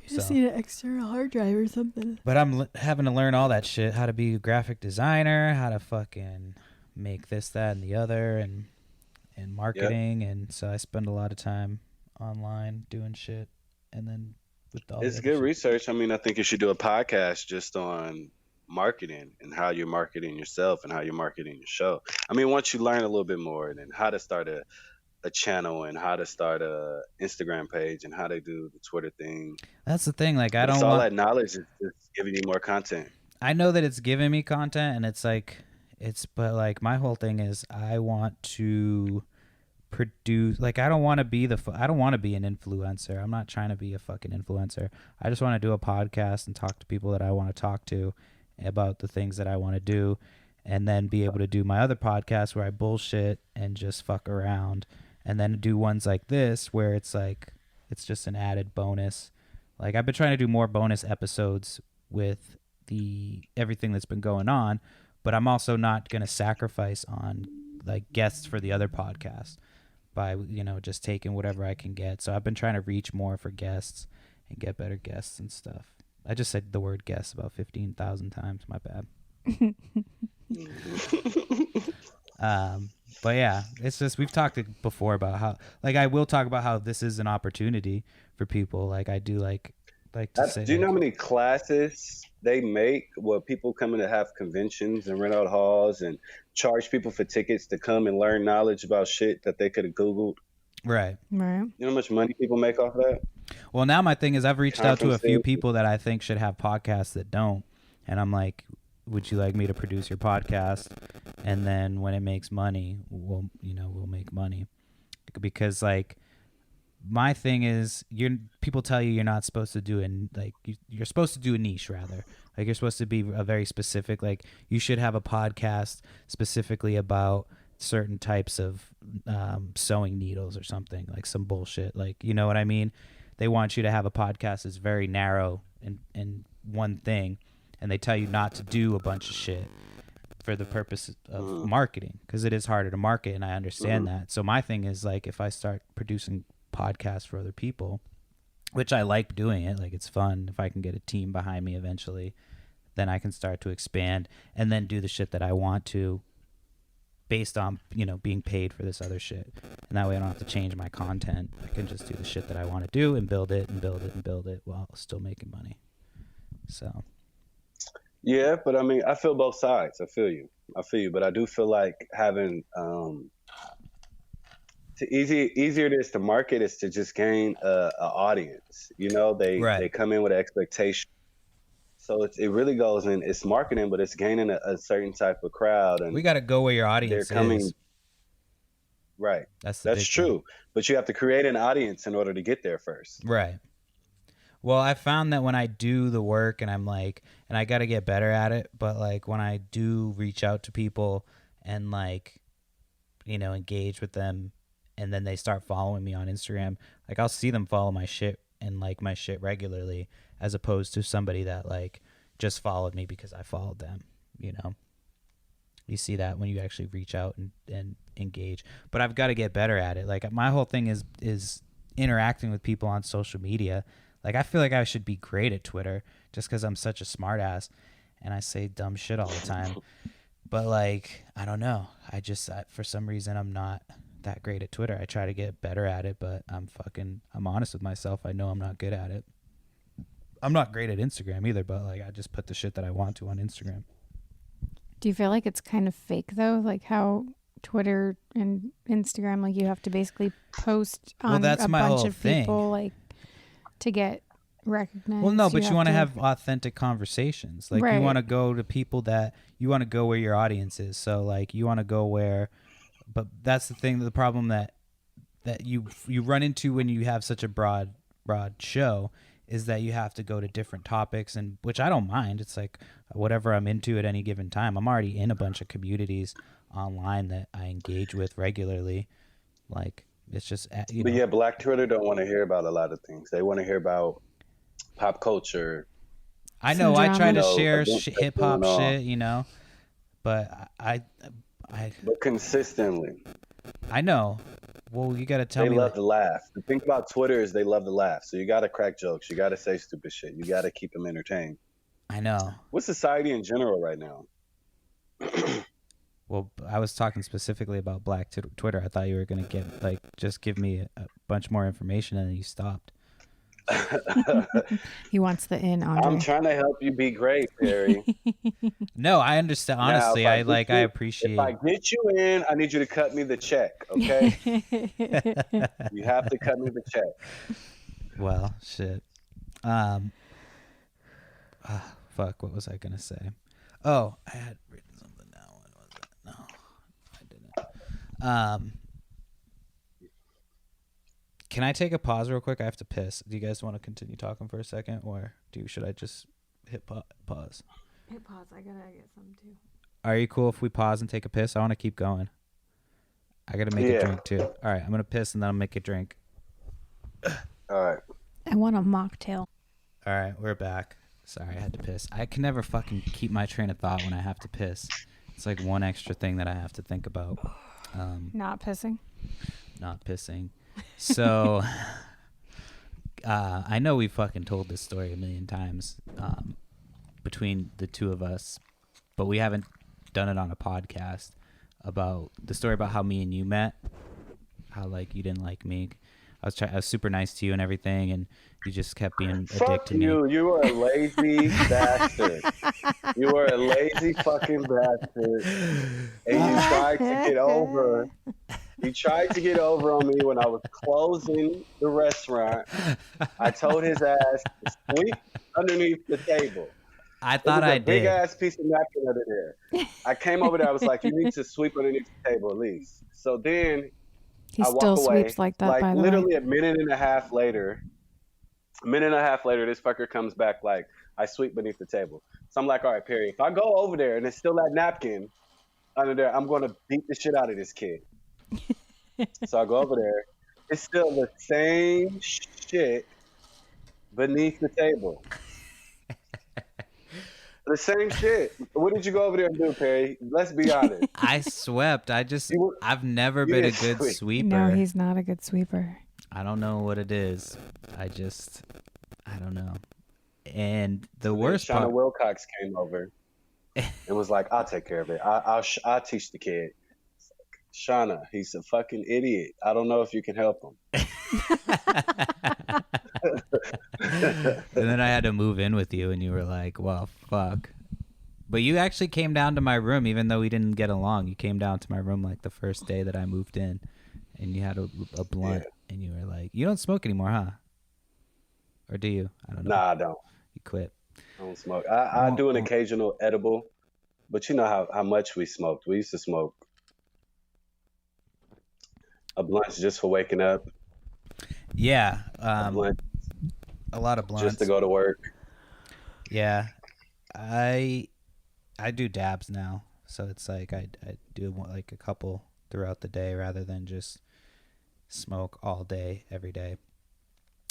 You So- need an external hard drive or something. But I'm having to learn all that shit, how to be a graphic designer, how to fucking make this, that, and the other, and marketing. And so I spend a lot of time online doing shit. And then with all It's the good other shit. research. I mean, I think you should do a podcast just on marketing and how you're marketing yourself and how you're marketing your show. I mean, once you learn a little bit more, and then how to start a channel and how to start a Instagram page and how to do the Twitter thing. That's the thing. Like, I It's don't all want. that knowledge is just giving you more content. I know that it's giving me content, and it's like, but like my whole thing is I want to produce. Like, I don't want to be I don't want to be an influencer. I'm not trying to be a fucking influencer. I just want to do a podcast and talk to people that I want to talk to about the things that I want to do, and then be able to do my other podcast where I bullshit and just fuck around, and then do ones like this where it's like it's just an added bonus. Like, I've been trying to do more bonus episodes with everything that's been going on, but I'm also not going to sacrifice on like guests for the other podcast by just taking whatever I can get. So I've been trying to reach more for guests and get better guests and stuff. I just said the word guest about 15,000 times. My bad. But yeah, it's just, we've talked before about how, like, I will talk about how this is an opportunity for people. Like, I do like to say, Do you know like, how many classes they make where people come in to have conventions and rent out halls and charge people for tickets to come and learn knowledge about shit that they could have Googled? right. Right. You know how much money people make off that? Well, now my thing is I've reached out to a few Conferences. people that I think should have podcasts that don't. And I'm like, would you like me to produce your podcast? And then when it makes money, we'll make money. Because like my thing is, people tell you you're not supposed to do you're supposed to do a niche rather. Like you're supposed to be a very specific, like you should have a podcast specifically about certain types of sewing needles or something, like some bullshit. Like, you know what I mean? They want you to have a podcast that's very narrow in one thing, and they tell you not to do a bunch of shit for the purpose of marketing, because it is harder to market, and I understand that. So my thing is, like, if I start producing podcasts for other people, which I like doing it, like it's fun, if I can get a team behind me eventually, then I can start to expand and then do the shit that I want to based on, you know, being paid for this other shit. And that way I don't have to change my content. I can just do the shit that I want to do and build it and build it and build it while still making money. So Yeah, but I mean, I feel both sides. I feel you, but I do feel like having easier it is to market is to just gain a audience. You know, they come in with an expectation, so it really goes in. It's marketing, but it's gaining a certain type of crowd, and we got to go where your audience is. Right, that's true. thing. But you have to create an audience in order to get there first. Right. Well, I found that when I do the work and I'm like, and I got to get better at it, but like when I do reach out to people and like, you know, engage with them, and then they start following me on Instagram, like I'll see them follow my shit and like my shit regularly, as opposed to somebody that like just followed me because I followed them, you know. You see that when you actually reach out and engage. But I've got to get better at it. Like my whole thing is interacting with people on social media. Like I feel like I should be great at Twitter just because I'm such a smart ass and I say dumb shit all the time. But like, I don't know. For some reason I'm not that great at Twitter. I try to get better at it, but I'm honest with myself. I know I'm not good at it. I'm not great at Instagram either, but like I just put the shit that I want to on Instagram. Do you feel like it's kind of fake though? Like how Twitter and Instagram, like you have to basically post on a bunch of people like to get recognized. Well, no, but you want to have authentic conversations. Like you want to go to people that you want to go where your audience is. So like you want to go where, but that's the thing, the problem that you run into when you have such a broad show is that you have to go to different topics, and which I don't mind. It's like whatever I'm into at any given time. I'm already in a bunch of communities online that I engage with regularly. Like it's just, you know. But yeah, Black Twitter don't want to hear about a lot of things. They want to hear about pop culture. I know. I try to share hip hop shit, you know, but I. But consistently. I know. Well, you got to tell me. They love to laugh. The thing about Twitter is they love to laugh. So you got to crack jokes. You got to say stupid shit. You got to keep them entertained. I know. What's society in general right now? Well, I was talking specifically about Black Twitter. I thought you were going to just give me a bunch more information, and then you stopped. He wants the in, Andre. I'm trying to help you be great, Perry. No, I understand. Honestly, I appreciate. If I get you in, I need you to cut me the check, okay? You have to cut me the check. Well, shit. Fuck. What was I gonna say? Oh, I had written something down. What was it? No, I didn't. Can I take a pause real quick? I have to piss. Do you guys want to continue talking for a second, or should I just hit pause? Hit pause. I gotta get some too. Are you cool if we pause and take a piss? I want to keep going. I gotta make a drink too. All right, I'm gonna piss and then I'll make a drink. All right. I want a mocktail. All right, we're back. Sorry, I had to piss. I can never fucking keep my train of thought when I have to piss. It's like one extra thing that I have to think about. Not pissing. Not pissing. So, I know we fucking told this story a million times between the two of us, but we haven't done it on a podcast about the story about how me and you met, how like you didn't like me. I was super nice to you and everything, and you just kept being a dick to me. You were a lazy bastard. You were a lazy fucking bastard, and you tried to get over. He tried to get over on me when I was closing the restaurant. I told his ass to sweep underneath the table. I thought I did. Big ass piece of napkin under there. I came over there. I was like, you need to sweep underneath the table at least. So then He I walk still away. sweeps like that, Like by the way. literally a minute and a half later, this fucker comes back like I sweep beneath the table. So I'm like, all right, Perry, if I go over there and it's still that napkin under there, I'm gonna beat the shit out of this kid. So I go over there. It's still the same shit beneath the table. The same shit. What did you go over there and do, Perry? Let's be honest. I swept. I've never been a didn't good sweep. sweeper. No, he's not a good sweeper. I don't know what it is. I don't know. And the worst Shauna part, Wilcox came over and was like, "I'll take care of it. I'll teach the kid." It's like, Shauna, he's a fucking idiot. I don't know if you can help him. and then I had to move in with you, and you were like, "Well, fuck." But you actually came down to my room, even though we didn't get along. You came down to my room like the first day that I moved in, and you had a blunt, and you were like, "You don't smoke anymore, huh? Or do you? I don't know." Nah, I don't. You quit. I don't smoke. I do an occasional edible, but you know how much we smoked. We used to smoke a blunt just for waking up, Yeah, a blunt a lot of blunts. just to go to work. Yeah, I do dabs now, so it's like I do like a couple throughout the day rather than just smoke all day every day,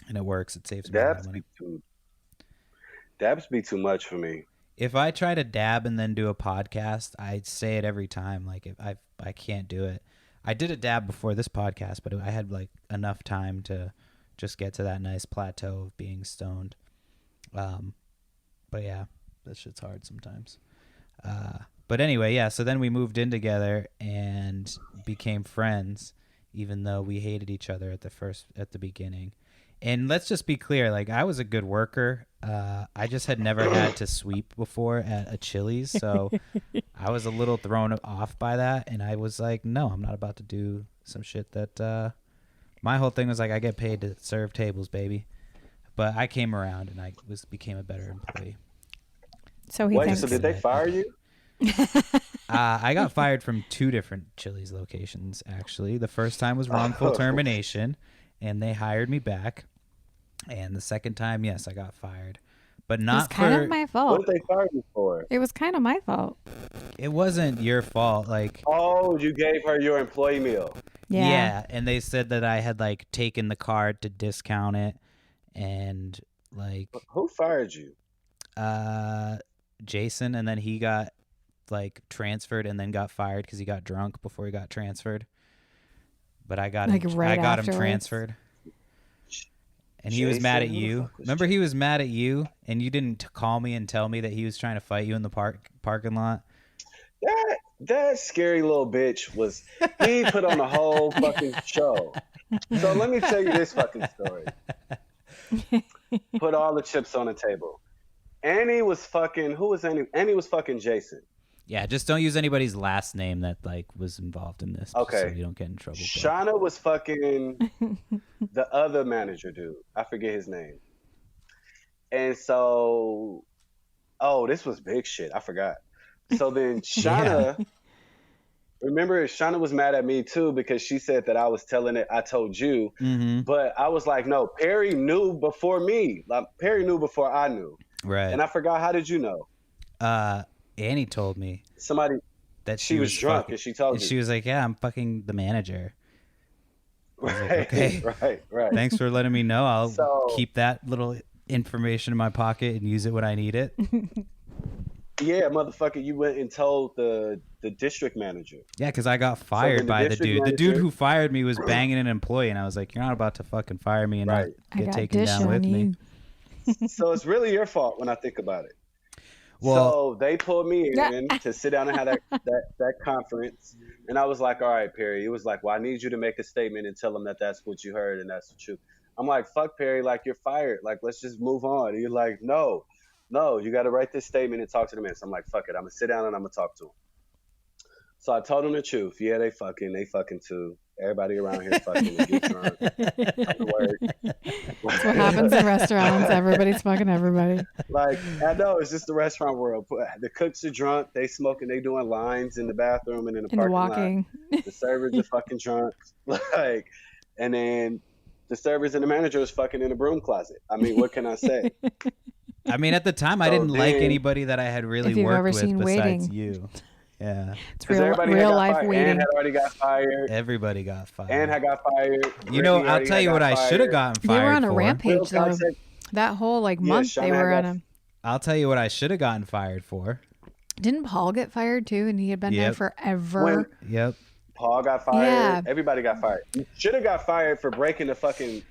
and it works. It saves me a lot of money. Dabs be too much for me. If I try to dab and then do a podcast, I say it every time. Like if I can't do it. I did a dab before this podcast, but I had like enough time to just get to that nice plateau of being stoned. But yeah, that shit's hard sometimes. But anyway, yeah. So then we moved in together and became friends, even though we hated each other at the beginning. And let's just be clear, like I was a good worker. I just had never had to sweep before at a Chili's, so I was a little thrown off by that. And I was like, no, I'm not about to do some shit that. My whole thing was like, I get paid to serve tables, baby. But I came around and I became a better employee. So he Wait, thinks. so did they fire you? I got fired from 2 different Chili's locations, actually. The first time was wrongful termination, and they hired me back. And the second time, yes, I got fired. But It was not kind for... of my What fault. did they fire you for? It was kind of my fault. It wasn't your fault. Like, Oh, you gave her your employee meal. Yeah. and they said that I had, like, taken the card to discount it. And, like, Who fired you? Jason, and then he got, like, transferred and then got fired because he got drunk before he got transferred. But I got Like, him. right I got him afterwards? transferred. And he was mad at Jason? Who the you. fuck was Remember, he was mad at you, and you didn't call me and tell me that he was trying to fight you in the parking lot. That scary little bitch was. He put on a whole fucking show. So let me tell you this fucking story. Put all the chips on the table. Annie was fucking. Who was Annie? Annie was fucking Jason. Yeah, just don't use anybody's last name that like was involved in this. Okay. So you don't get in trouble. but- Shauna was fucking the other manager dude. I forget his name. And so, oh, this was big shit. I forgot. So then Shauna, remember Shauna was mad at me too because she said that I was telling it. I told you, Mhm. but I was like, no, Perry knew before me. Like Perry knew before I knew. Right. And I forgot. How did you know? Annie told me Somebody. that She was drunk fucking, and she told and you. she was like, "Yeah, I'm fucking the manager." was like, Right. okay. Right. Thanks for letting me know. I'll So- keep that little information in my pocket and use it when I need it. Yeah, motherfucker, you went and told the district manager. Yeah, because I got then fired the by the district dude. The dude manager- who fired me was banging an employee, and I was like, "You're not about to fucking fire me and Right. not I get got taken dish down on with me." you. So it's really your fault when I think about it. Well- so they pulled me in to sit down and have that conference, and I was like, "All right, Perry." It was like, "Well, I need you to make a statement and tell them that that's what you heard and that's the truth." I'm like, "Fuck, Perry! Like you're fired. Like let's just move on." And you're like, "No, you got to write this statement and talk to the man." So I'm like, "Fuck it, I'm gonna sit down and I'm gonna talk to him." So I told him the truth. Yeah, they fucking too. Everybody around here fucking. They get drunk. Come to work. That's what happens in restaurants. Everybody's fucking everybody. Like, I know it's just the restaurant world. The cooks are drunk, they smoking, they doing lines in the bathroom and in the And parking walking. lot. The servers are fucking drunk. Like, and then the servers and the manager is fucking in the broom closet. I mean, what can I say? I mean, at the time, I So didn't like then- anybody that I had really If you've worked ever with seen besides Waiting. you. Yeah, It's Because real, everybody had real got life fired. Ann waiting. had already got fired. everybody got fired. Ann had got fired. You know, Brittany I'll already tell had you what got I should have fired. gotten They fired were on a for. Will rampage though. Cox said, That whole like Yeah, month Shauna they were got on him. I'll tell you what I should have gotten fired for. Didn't Paul get fired too? And he had been there Yep. forever. When Yep. Paul got fired. Yeah. Everybody got fired. You should have got fired for breaking the fucking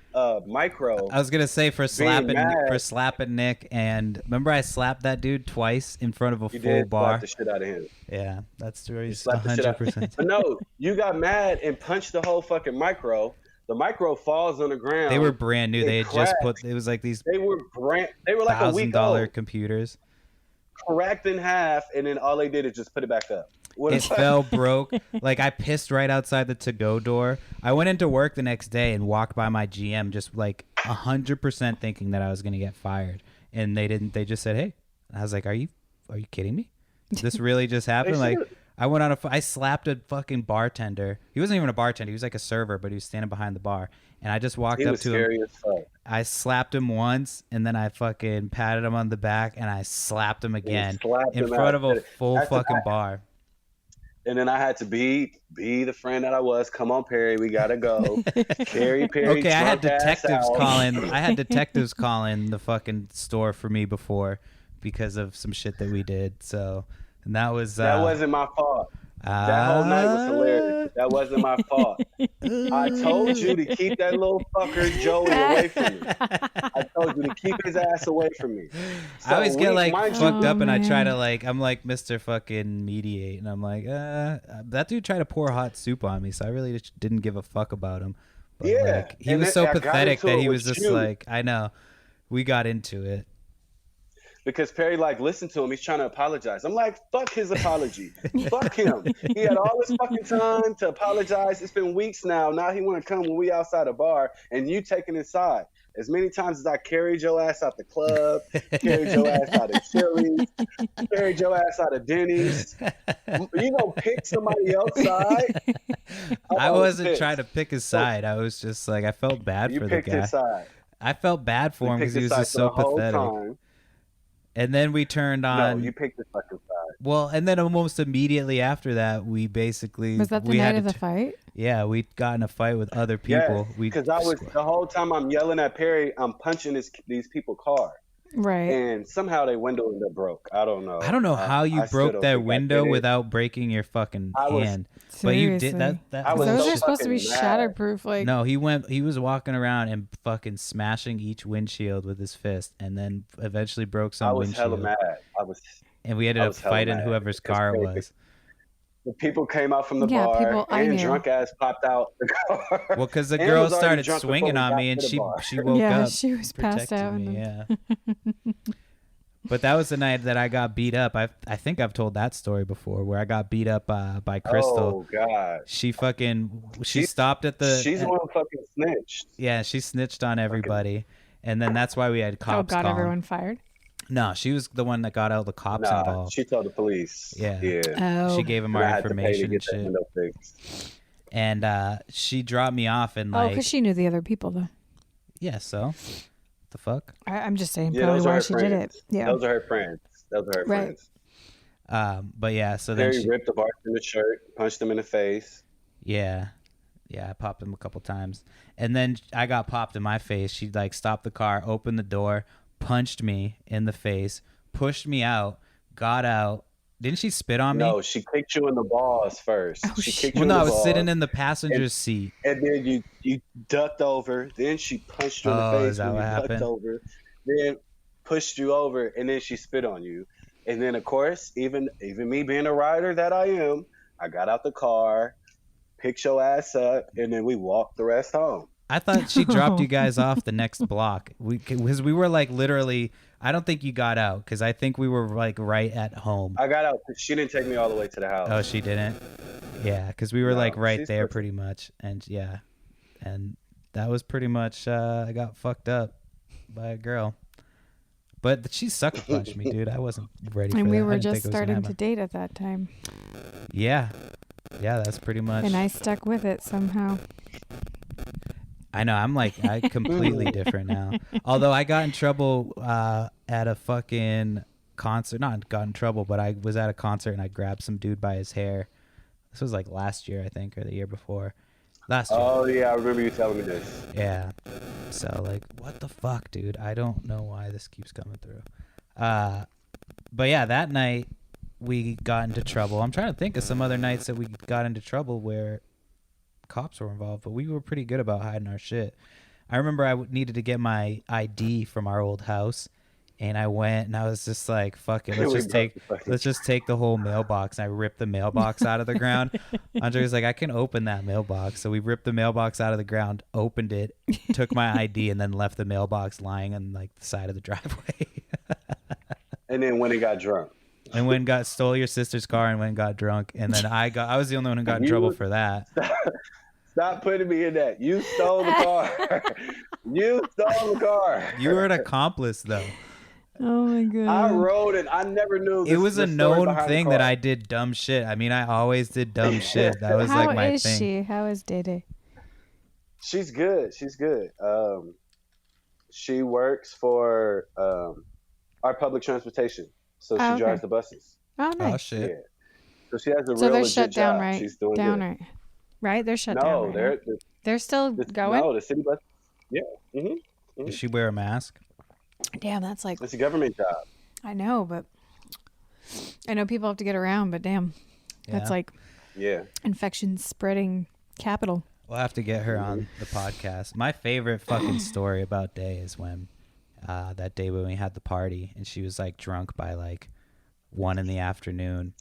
micro. I was gonna say for slapping mad. Nick, and remember I slapped that dude twice in front of a You full did bar. slap the shit out of him. Yeah, that's true. He's Slapped the shit out. 100%. But no, you got mad and punched the whole fucking micro. The micro falls on the ground. They were brand new. It They had just cracked. put. It was like these They were like a week $1,000 old. computers. Cracked in half, and then all they did is just put it back up. What It fell, broke. Like I pissed right outside the to-go door. I went into work the next day and walked by my GM, just like 100% thinking that I was gonna get fired, and they didn't. They just said, "Hey," I was like, "Are you kidding me? This really just happened?" Like should've. I went on I slapped a fucking bartender. He wasn't even a bartender. He was like a server, but he was standing behind the bar, and I just walked He up was to him. scary as fuck. I slapped him once, and then I fucking patted him on the back, and I slapped him again slapped in him front out. of a full That's fucking what bar. And then I had to be the friend that I was. Come on, Perry, we gotta go. Perry, Okay, I had drunk ass detectives out. calling. I had detectives calling the fucking store for me before because of some shit that we did. So, and that was That wasn't my fault. That whole night was hilarious. That wasn't my fault. I told you to keep that little fucker Joey away from me. I told you to keep his ass away from me. I always get like mind you, fucked up, and I try man. to like. I'm like Mr. fucking mediate, and I'm like, that dude tried to pour hot soup on me, so I really just didn't give a fuck about him. But Yeah, like, he and was then so I got pathetic into that it he was with just you. like, I know, we got into it. because Perry like listened to him. He's trying to apologize. I'm like, fuck his apology. Fuck him. He had all this fucking time to apologize. It's been weeks now. Now he want to come when we outside a bar and you taking his side. As many times as I carried your ass out the club, carried your ass out of Chili's, carried your ass out of Denny's. You gonna pick somebody else's side? I was wasn't pissed. trying to pick his side. I was just like, I felt bad You for the picked guy. his side. I felt bad for You him because picked he his was side just for so the whole pathetic. time. And then we turned No, on. you picked his fucking side. Well, and then almost immediately after that, we basically Was that the we night had of to the fight? yeah, we got in a fight with other people. Yeah, because I was the whole time I'm yelling at Perry, I'm punching these people's car, Right. and somehow they window ended up broke. I don't know. I don't know how you I still broke don't that think I window did it. without breaking your fucking I was- hand. But you did that. I was Those so are supposed to be fucking mad. shatterproof. Like, No, he was walking around and fucking smashing each windshield with his fist, and then eventually broke some I was windshield. hella mad. And we ended I up was hella fighting mad. whoever's It's car it crazy. was. The people came out from the Yeah, bar, people I and knew. drunk ass popped out the car. Well, because the Ann girl was already started drunk before swinging we on got me, to and the she bar. she woke yeah, up. she was passed protected out. me, and yeah. But that was the night that I got beat up. I think I've told that story before, where I got beat up by Oh Crystal. God, She She- stopped at the. she's the one who fucking snitched. Yeah, she snitched on everybody, and then that's why we had oh, cops got calling. everyone fired. No, she was the one that got all the cops Nah, involved. she told the police. Yeah. yeah. Oh, She gave them And I our had to pay to information and get that shit, window fixed. and she dropped me off and oh, like, because she knew the other people though. yeah. So, the fuck. I'm just saying Yeah, probably those are why her she did it. friends. Yeah. Those are her friends. Those are her Right. friends. But yeah. So then Perry she, ripped the bartender's shirt, punched him in the face. yeah, I popped him a couple times, and then I got popped in my face. She like stopped the car, opened the door, punched me in the face, pushed me out, got out. Didn't she spit on me? No, she kicked you in the balls first. Oh, she shit. kicked you Well, in no, the I was balls, sitting in the passenger's seat. and then you ducked over. Then she punched you in the Oh, face is that when what you happened? ducked over. Then pushed you over, and then she spit on you. And then, of course, even me being a rider that I am, I got out the car, picked your ass up, and then we walked the rest home. I thought she dropped you guys off the next block. Because we were like literally. I don't think you got out because I think we were like right at home. I got out. She didn't take me all the way to the house. Oh, she didn't. Yeah, because we were No, like right she's there perfect. pretty much, and yeah, and that was pretty much. I got fucked up. by a girl. But she sucker punched me, dude. I wasn't ready for And that. we I were didn't just think it was gonna starting to happen. date at that time. Yeah. Yeah, that's pretty much. And I stuck with it somehow. I know. I completely different now. Although I got in trouble at a fucking concert. Not got in trouble, but I was at a concert and I grabbed some dude by his hair. This was like last year, I think, or the year before. Last year. Oh yeah, I remember you telling me this. Yeah. So like, what the fuck, dude? I don't know why this keeps coming through. But yeah, that night we got into trouble. I'm trying to think of some other nights that we got into trouble where cops were involved, but we were pretty good about hiding our shit. I remember I needed to get my ID from our old house, and I went and I was just like, "Fuck it, let's just take the whole mailbox." And I ripped the mailbox out of the ground. Andre was like, "I can open that mailbox," so we ripped the mailbox out of the ground, opened it, took my ID, and then left the mailbox lying on like the side of the driveway. And then when he got drunk. And stole your sister's car and went and got drunk, and then I was the only one who got in trouble for that. Stop putting me in that. You stole the car. You stole the car. You were an accomplice, though. Oh my god. I rode it. I never knew this, It was a the story known behind the thing car. that I did dumb shit. I mean, I always did dumb shit. That was like my How is thing. she? How is Dede? She's good. She's good. She works for our public transportation. So she Oh, okay. drives the buses. Oh, nice. Oh shit. Yeah. So she has a So real they're legit shut down, job. right? She's doing Down, good. right? Right? They're shut down. No, Right? they're still going? No, the city bus. Yeah. Does she wear a mask? Damn, that's like, It's a government job. I know, but I know people have to get around, but damn, that's Yeah. like Yeah. infection spreading capital. We'll have to get her on the podcast. My favorite fucking story about Day is when that day when we had the party and she was like drunk by like 1 PM,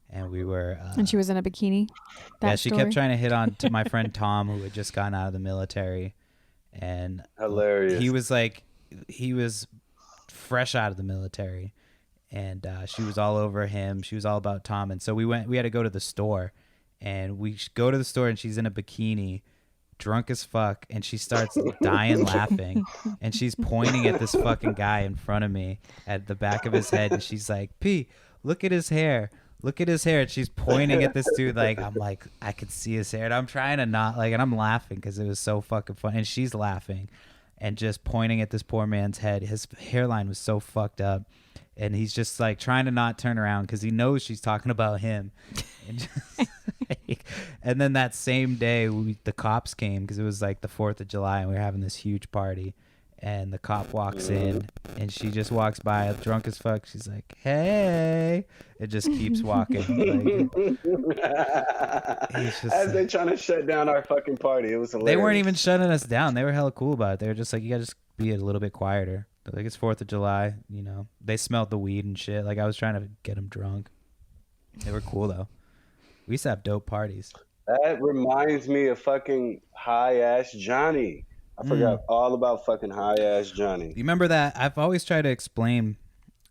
and we were And she was in a bikini. yeah, That she story? kept trying to hit on to my friend Tom, who had just gotten out of the military, and Hilarious. he was fresh out of the military, and she was all over him. She was all about Tom, and so we had to go to the store, and we go to the store, and she's in a bikini, drunk as fuck, and she starts dying laughing, and she's pointing at this fucking guy in front of me at the back of his head, and she's like, "P, look at his hair. Look at his hair." And she's pointing at this dude like, I'm like, I could see his hair. And I'm trying to not like, and I'm laughing because it was so fucking fun. And she's laughing and just pointing at this poor man's head. His hairline was so fucked up. And he's just like trying to not turn around because he knows she's talking about him. And, and then that same day, the cops came because it was like the 4th of July and we were having this huge party. And the cop walks in, and she just walks by, drunk as fuck. She's like, "Hey!" It just keeps walking. Like, As they trying to shut down our fucking party, it was hilarious. they weren't even shutting us down. They were hella cool about it. They were just like, "You gotta just be a little bit quieter." They're like, it's 4th of July, you know. They smelled the weed and shit. Like I was trying to get them drunk. They were cool though. We used to have dope parties. That reminds me of fucking High Ass Johnny. I forgot all about fucking High Ass Johnny. You remember that? I've always tried to explain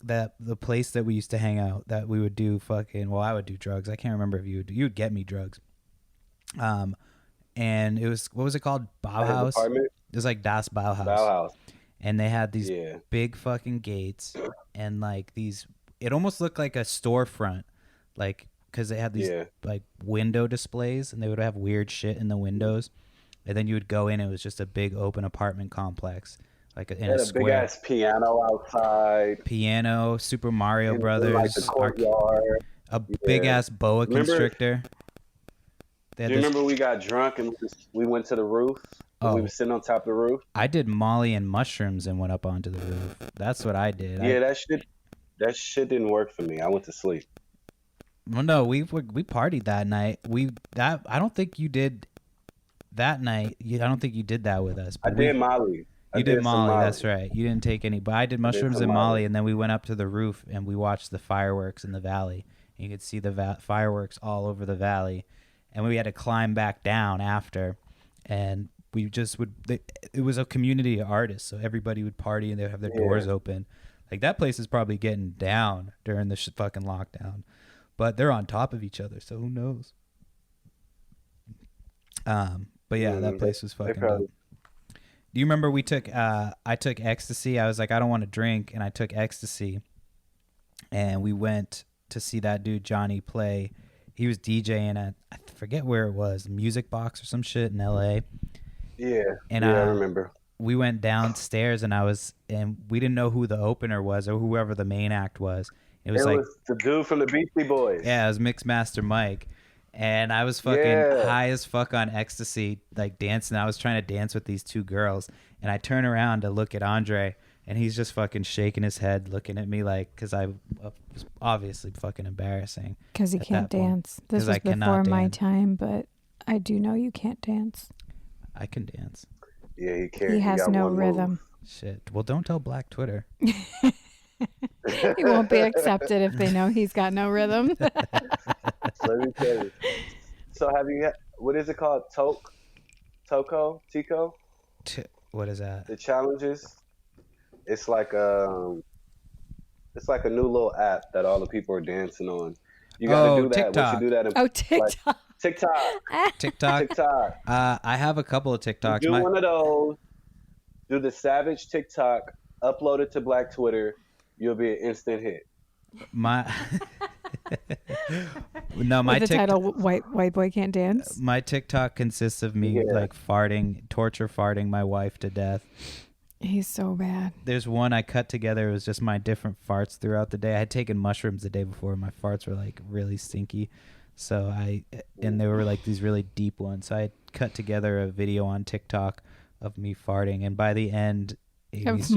that the place that we used to hang out, that we would do fucking, well, I would do drugs. I can't remember if you would get me drugs. And it was, what was it called? Bauhaus? It was like Das Bauhaus. And they had these big fucking gates and like these, it almost looked like a storefront, like, because they had these like window displays and they would have weird shit in the windows. And then you would go in, it was just a big open apartment complex, like in a square. Big ass piano outside. Piano, Super Mario Brothers, like the courtyard. A big ass boa constrictor. Do you remember we got drunk and we went to the roof? Oh. We were sitting on top of the roof. I did Molly and mushrooms and went up onto the roof. That's what I did. Yeah, that shit didn't work for me. I went to sleep. Well, no, we partied that night. I don't think you did that night. I don't think you did that with us. I did Molly. You did Molly, that's right. You didn't take any, but I did mushrooms and Molly, and then we went up to the roof and we watched the fireworks in the valley. And you could see the fireworks all over the valley, and we had to climb back down after, and we just it was a community of artists, so everybody would party and they'd have their doors open. Like that place is probably getting down during the fucking lockdown, but they're on top of each other, so who knows? But yeah, that place was fucking dope. Do you remember we took I took ecstasy? I was like, I don't want to drink, and I took ecstasy, and we went to see that dude Johnny play. He was DJing at, I forget where it was, Music Box or some shit in LA. Yeah, And I remember. We went downstairs, and we didn't know who the opener was or whoever the main act was. It was the dude from the Beastie Boys. Yeah, it was Mixmaster Mike. And I was fucking high as fuck on ecstasy, like dancing. I was trying to dance with these two girls, and I turn around to look at Andre, and he's just fucking shaking his head, looking at me like, because I was obviously fucking embarrassing. Because he can't dance. This was before my time, but I do know you can't dance. I can dance. Yeah, he can't. He has no rhythm. Shit. Well, don't tell Black Twitter. He won't be accepted if they know he's got no rhythm. Let me tell you. So have you? What is it called? Tico? What is that? The challenges. It's like a new little app that all the people are dancing on. You gotta do that. TikTok. Once you do that, TikTok. TikTok. I have a couple of TikToks. Do one of those. Do the Savage TikTok. Upload it to Black Twitter. You'll be an instant hit. My title "White Boy Can't Dance." My TikTok consists of me like torture farting my wife to death. He's so bad. There's one I cut together. It was just my different farts throughout the day. I had taken mushrooms the day before. My farts were like really stinky, and they were like these really deep ones. So I cut together a video on TikTok of me farting, and by the end, Amy's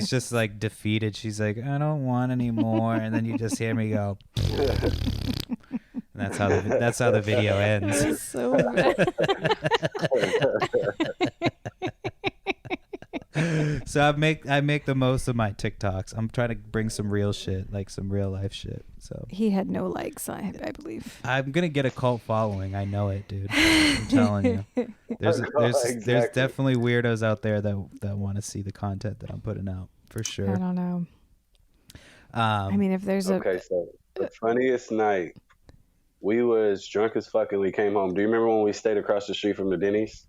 just like defeated. She's like, I don't want any more, and then you just hear me go. And that's how the video ends. That's so bad. So I make the most of my TikToks. I'm trying to bring some real shit, like some real life shit. So he had no likes, I believe. I'm gonna get a cult following. I know it, dude. I'm telling you. There's definitely weirdos out there that want to see the content that I'm putting out for sure. I don't know. I mean, if there's so the funniest night, we was drunk as fuck and we came home. Do you remember when we stayed across the street from the Denny's?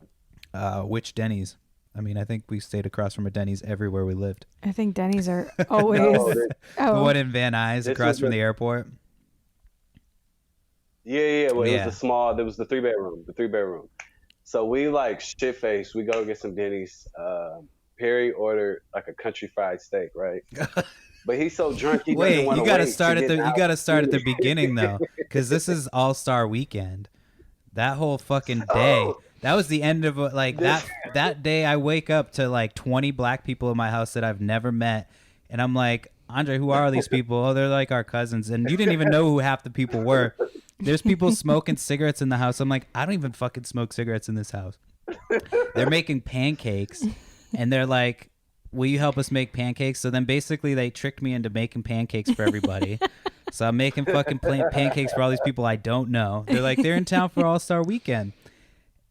Which Denny's? I mean, I think we stayed across from a Denny's everywhere we lived. I think Denny's are always... The one in Van Nuys across from the airport? Yeah. Well, it was there was the 3-bedroom. So we like shit-faced. We go get some Denny's. Perry ordered like a country fried steak, right? But he's so drunk he doesn't want to wait. You got to start at the beginning, though, because this is All-Star Weekend. That whole fucking day... Oh. That was the end of that day. I wake up to like 20 black people in my house that I've never met, and I'm like, Andre, who are these people? Oh, they're like our cousins, and you didn't even know who half the people were. There's people smoking cigarettes in the house. I'm like, I don't even fucking smoke cigarettes in this house. They're making pancakes, and they're like, will you help us make pancakes? So then basically they tricked me into making pancakes for everybody. So I'm making fucking pancakes for all these people I don't know. They're like, they're in town for All-Star Weekend.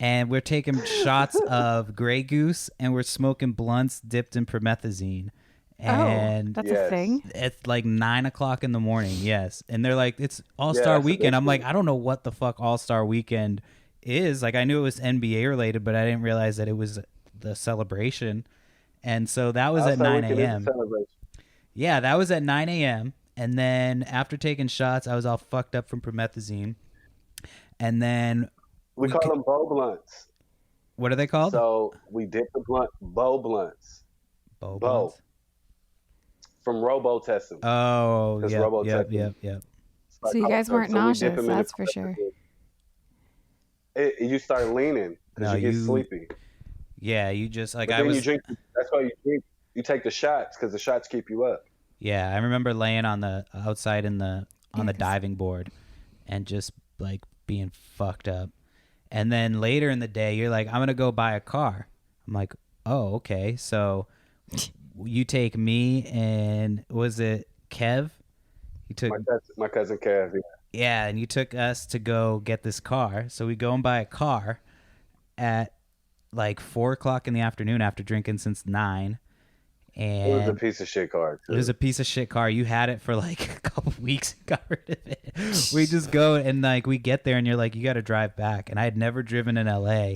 And we're taking shots of Grey Goose, and we're smoking blunts dipped in promethazine. And that's a thing? It's like 9 o'clock in the morning, yes. And they're like, it's All-Star Weekend. I'm like, I don't know what the fuck All-Star Weekend is. Like, I knew it was NBA related, but I didn't realize that it was the celebration. And so that was at 9 a.m. Yeah, that was at 9 a.m. And then after taking shots, I was all fucked up from promethazine. And then... We call them bow blunts. What are they called? So we dip the blunt, bow blunts. Bow blunts? From Robitussin. Oh, yep. So you guys weren't nauseous, that's for sure. You start leaning because you get sleepy. Yeah, you just like you drink. That's why you drink. You take the shots because the shots keep you up. Yeah, I remember laying on the outside on the diving board and just like being fucked up. And then later in the day, you're like, I'm going to go buy a car. I'm like, oh, okay. So you take me and was it Kev? You took my cousin Kev. Yeah, and you took us to go get this car. So we go and buy a car at like 4 o'clock in the afternoon after drinking since 9. And it was a piece of shit car. Too. It was a piece of shit car. You had it for like a couple of weeks and got rid of it. We just go and like we get there and you're like, you got to drive back. And I had never driven in LA.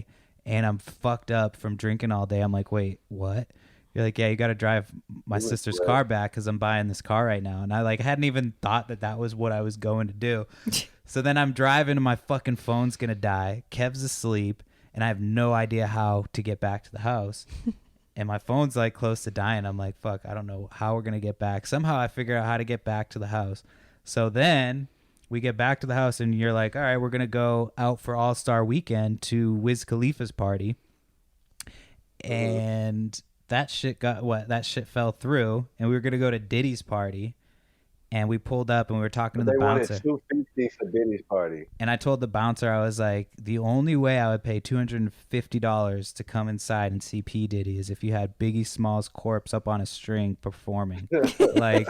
and I'm fucked up from drinking all day. I'm like, wait, what? You're like, yeah, you got to drive my sister's car back because I'm buying this car right now. And I like hadn't even thought that was what I was going to do. So then I'm driving and my fucking phone's going to die. Kev's asleep and I have no idea how to get back to the house. And my phone's like close to dying. I'm like, fuck, I don't know how we're going to get back. Somehow I figure out how to get back to the house. So then we get back to the house and you're like, all right, we're going to go out for All-Star Weekend to Wiz Khalifa's party. And that shit fell through, and we were gonna go to Diddy's party, and we pulled up and we were talking to the bouncer. They wanted $250 for Diddy's party, and I told the bouncer, I was like, the only way I would pay $250 to come inside and see P Diddy is if you had Biggie Smalls' corpse up on a string performing. Like,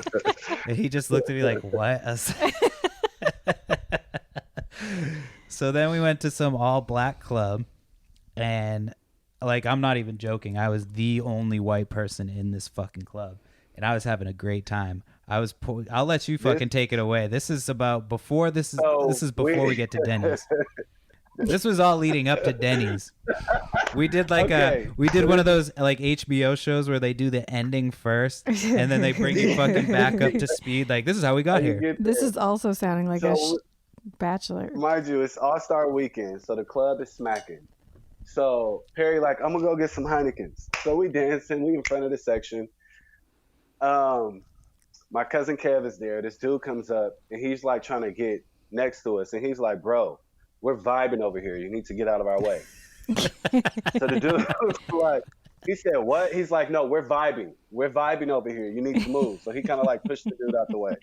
and he just looked at me like, what? I was like, so then we went to some all-black club, and like, I'm not even joking. I was the only white person in this fucking club, and I was having a great time. I'll let you fucking take it away. This is before we get to Denny's. This was all leading up to Denny's. We did we did one of those like HBO shows where they do the ending first, and then they bring you fucking back up to speed. Like, this is how we got here. This is also sounding like a bachelor. Mind you, it's All-Star Weekend, so the club is smacking. So Perry like, I'm gonna go get some Heinekens. So we dancing, we in front of the section. My cousin Kev is there. This dude comes up and he's like trying to get next to us, and he's like, bro, we're vibing over here. You need to get out of our way. So the dude was like, he said, what? He's like, no, we're vibing. We're vibing over here. You need to move. So he kind of like pushed the dude out the way.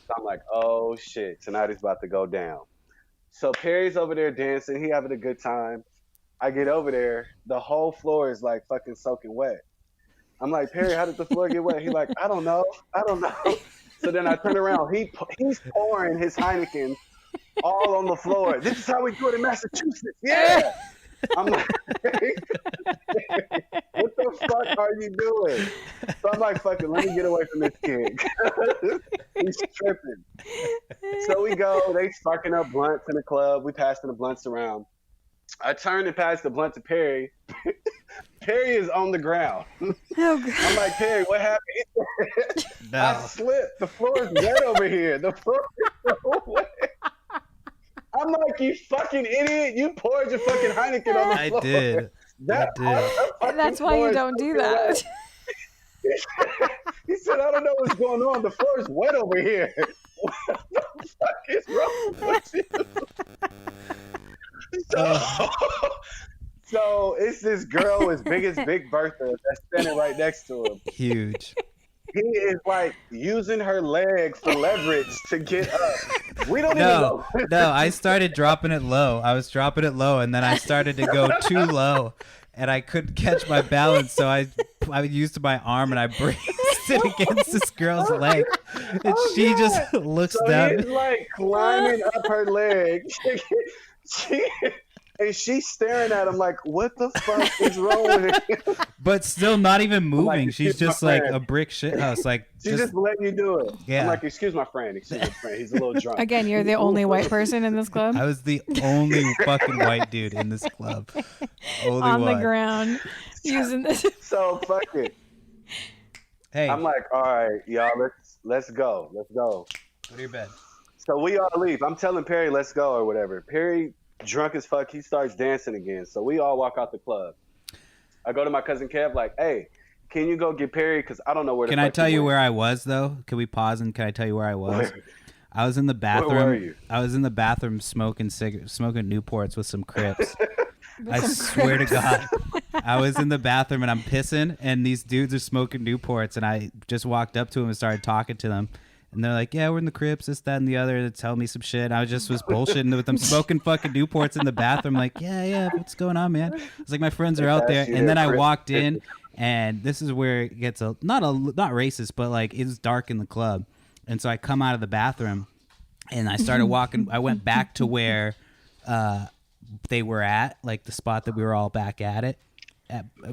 So I'm like, oh shit, tonight is about to go down. So Perry's over there dancing. He having a good time. I get over there, the whole floor is like fucking soaking wet. I'm like, Perry, how did the floor get wet? He's like, I don't know. So then I turn around, he's pouring his Heineken all on the floor. This is how we do it in Massachusetts. Yeah. I'm like, what the fuck are you doing? So I'm like, fuck it, let me get away from this kid. He's tripping. So we go, they sparking up blunts in the club. We passing the blunts around. I turn and pass the blunt to Perry. Perry is on the ground. Oh, God. I'm like, Perry, what happened? No. I slipped. The floor is wet over here. The floor is so wet. I'm like, you fucking idiot. You poured your fucking Heineken on the floor. I did. That's why you don't do that. He said, I don't know what's going on. The floor is wet over here. What the fuck is wrong with you? So it's this girl as big as Big Bertha that's standing right next to him. Huge. He is like using her leg for leverage to get up. We don't even know. No, I started dropping it low. I was dropping it low, and then I started to go too low, and I couldn't catch my balance, so I used my arm and I braced it against this girl's leg, and she just looks down. He's like climbing up her leg. And she's staring at him like, what the fuck is wrong with him? But still not even moving. Like, she's just like a brick shit house. Like, she's just letting you do it. Yeah. I'm like, excuse my friend. He's a little drunk. Again, you're the only white person in this club? I was the only fucking white dude in this club. Only on one. The ground using this. So fuck it. Hey. I'm like, all right, y'all, let's go. Let's go. Go to your bed. So we all leave. I'm telling Perry, let's go or whatever. Perry, drunk as fuck, he starts dancing again. So we all walk out the club. I go to my cousin Kev, like, hey, can you go get Perry? Because I don't know where the fuck Can I tell you where I was, though? Can we pause and can I tell you where I was? I was in the bathroom. Where were you? I was in the bathroom smoking Newports with some Crips. I swear to God. I was in the bathroom and I'm pissing and these dudes are smoking Newports and I just walked up to them and started talking to them. And they're like, yeah, we're in the Crips, this, that, and the other. They're telling me some shit. I was bullshitting with them, smoking fucking Newports in the bathroom. Like, yeah, what's going on, man? It's like my friends are out there. And then I walked in, and this is where it gets not racist, but like it's dark in the club. And so I come out of the bathroom, and I started walking. I went back to where they were at, like the spot that we were all back at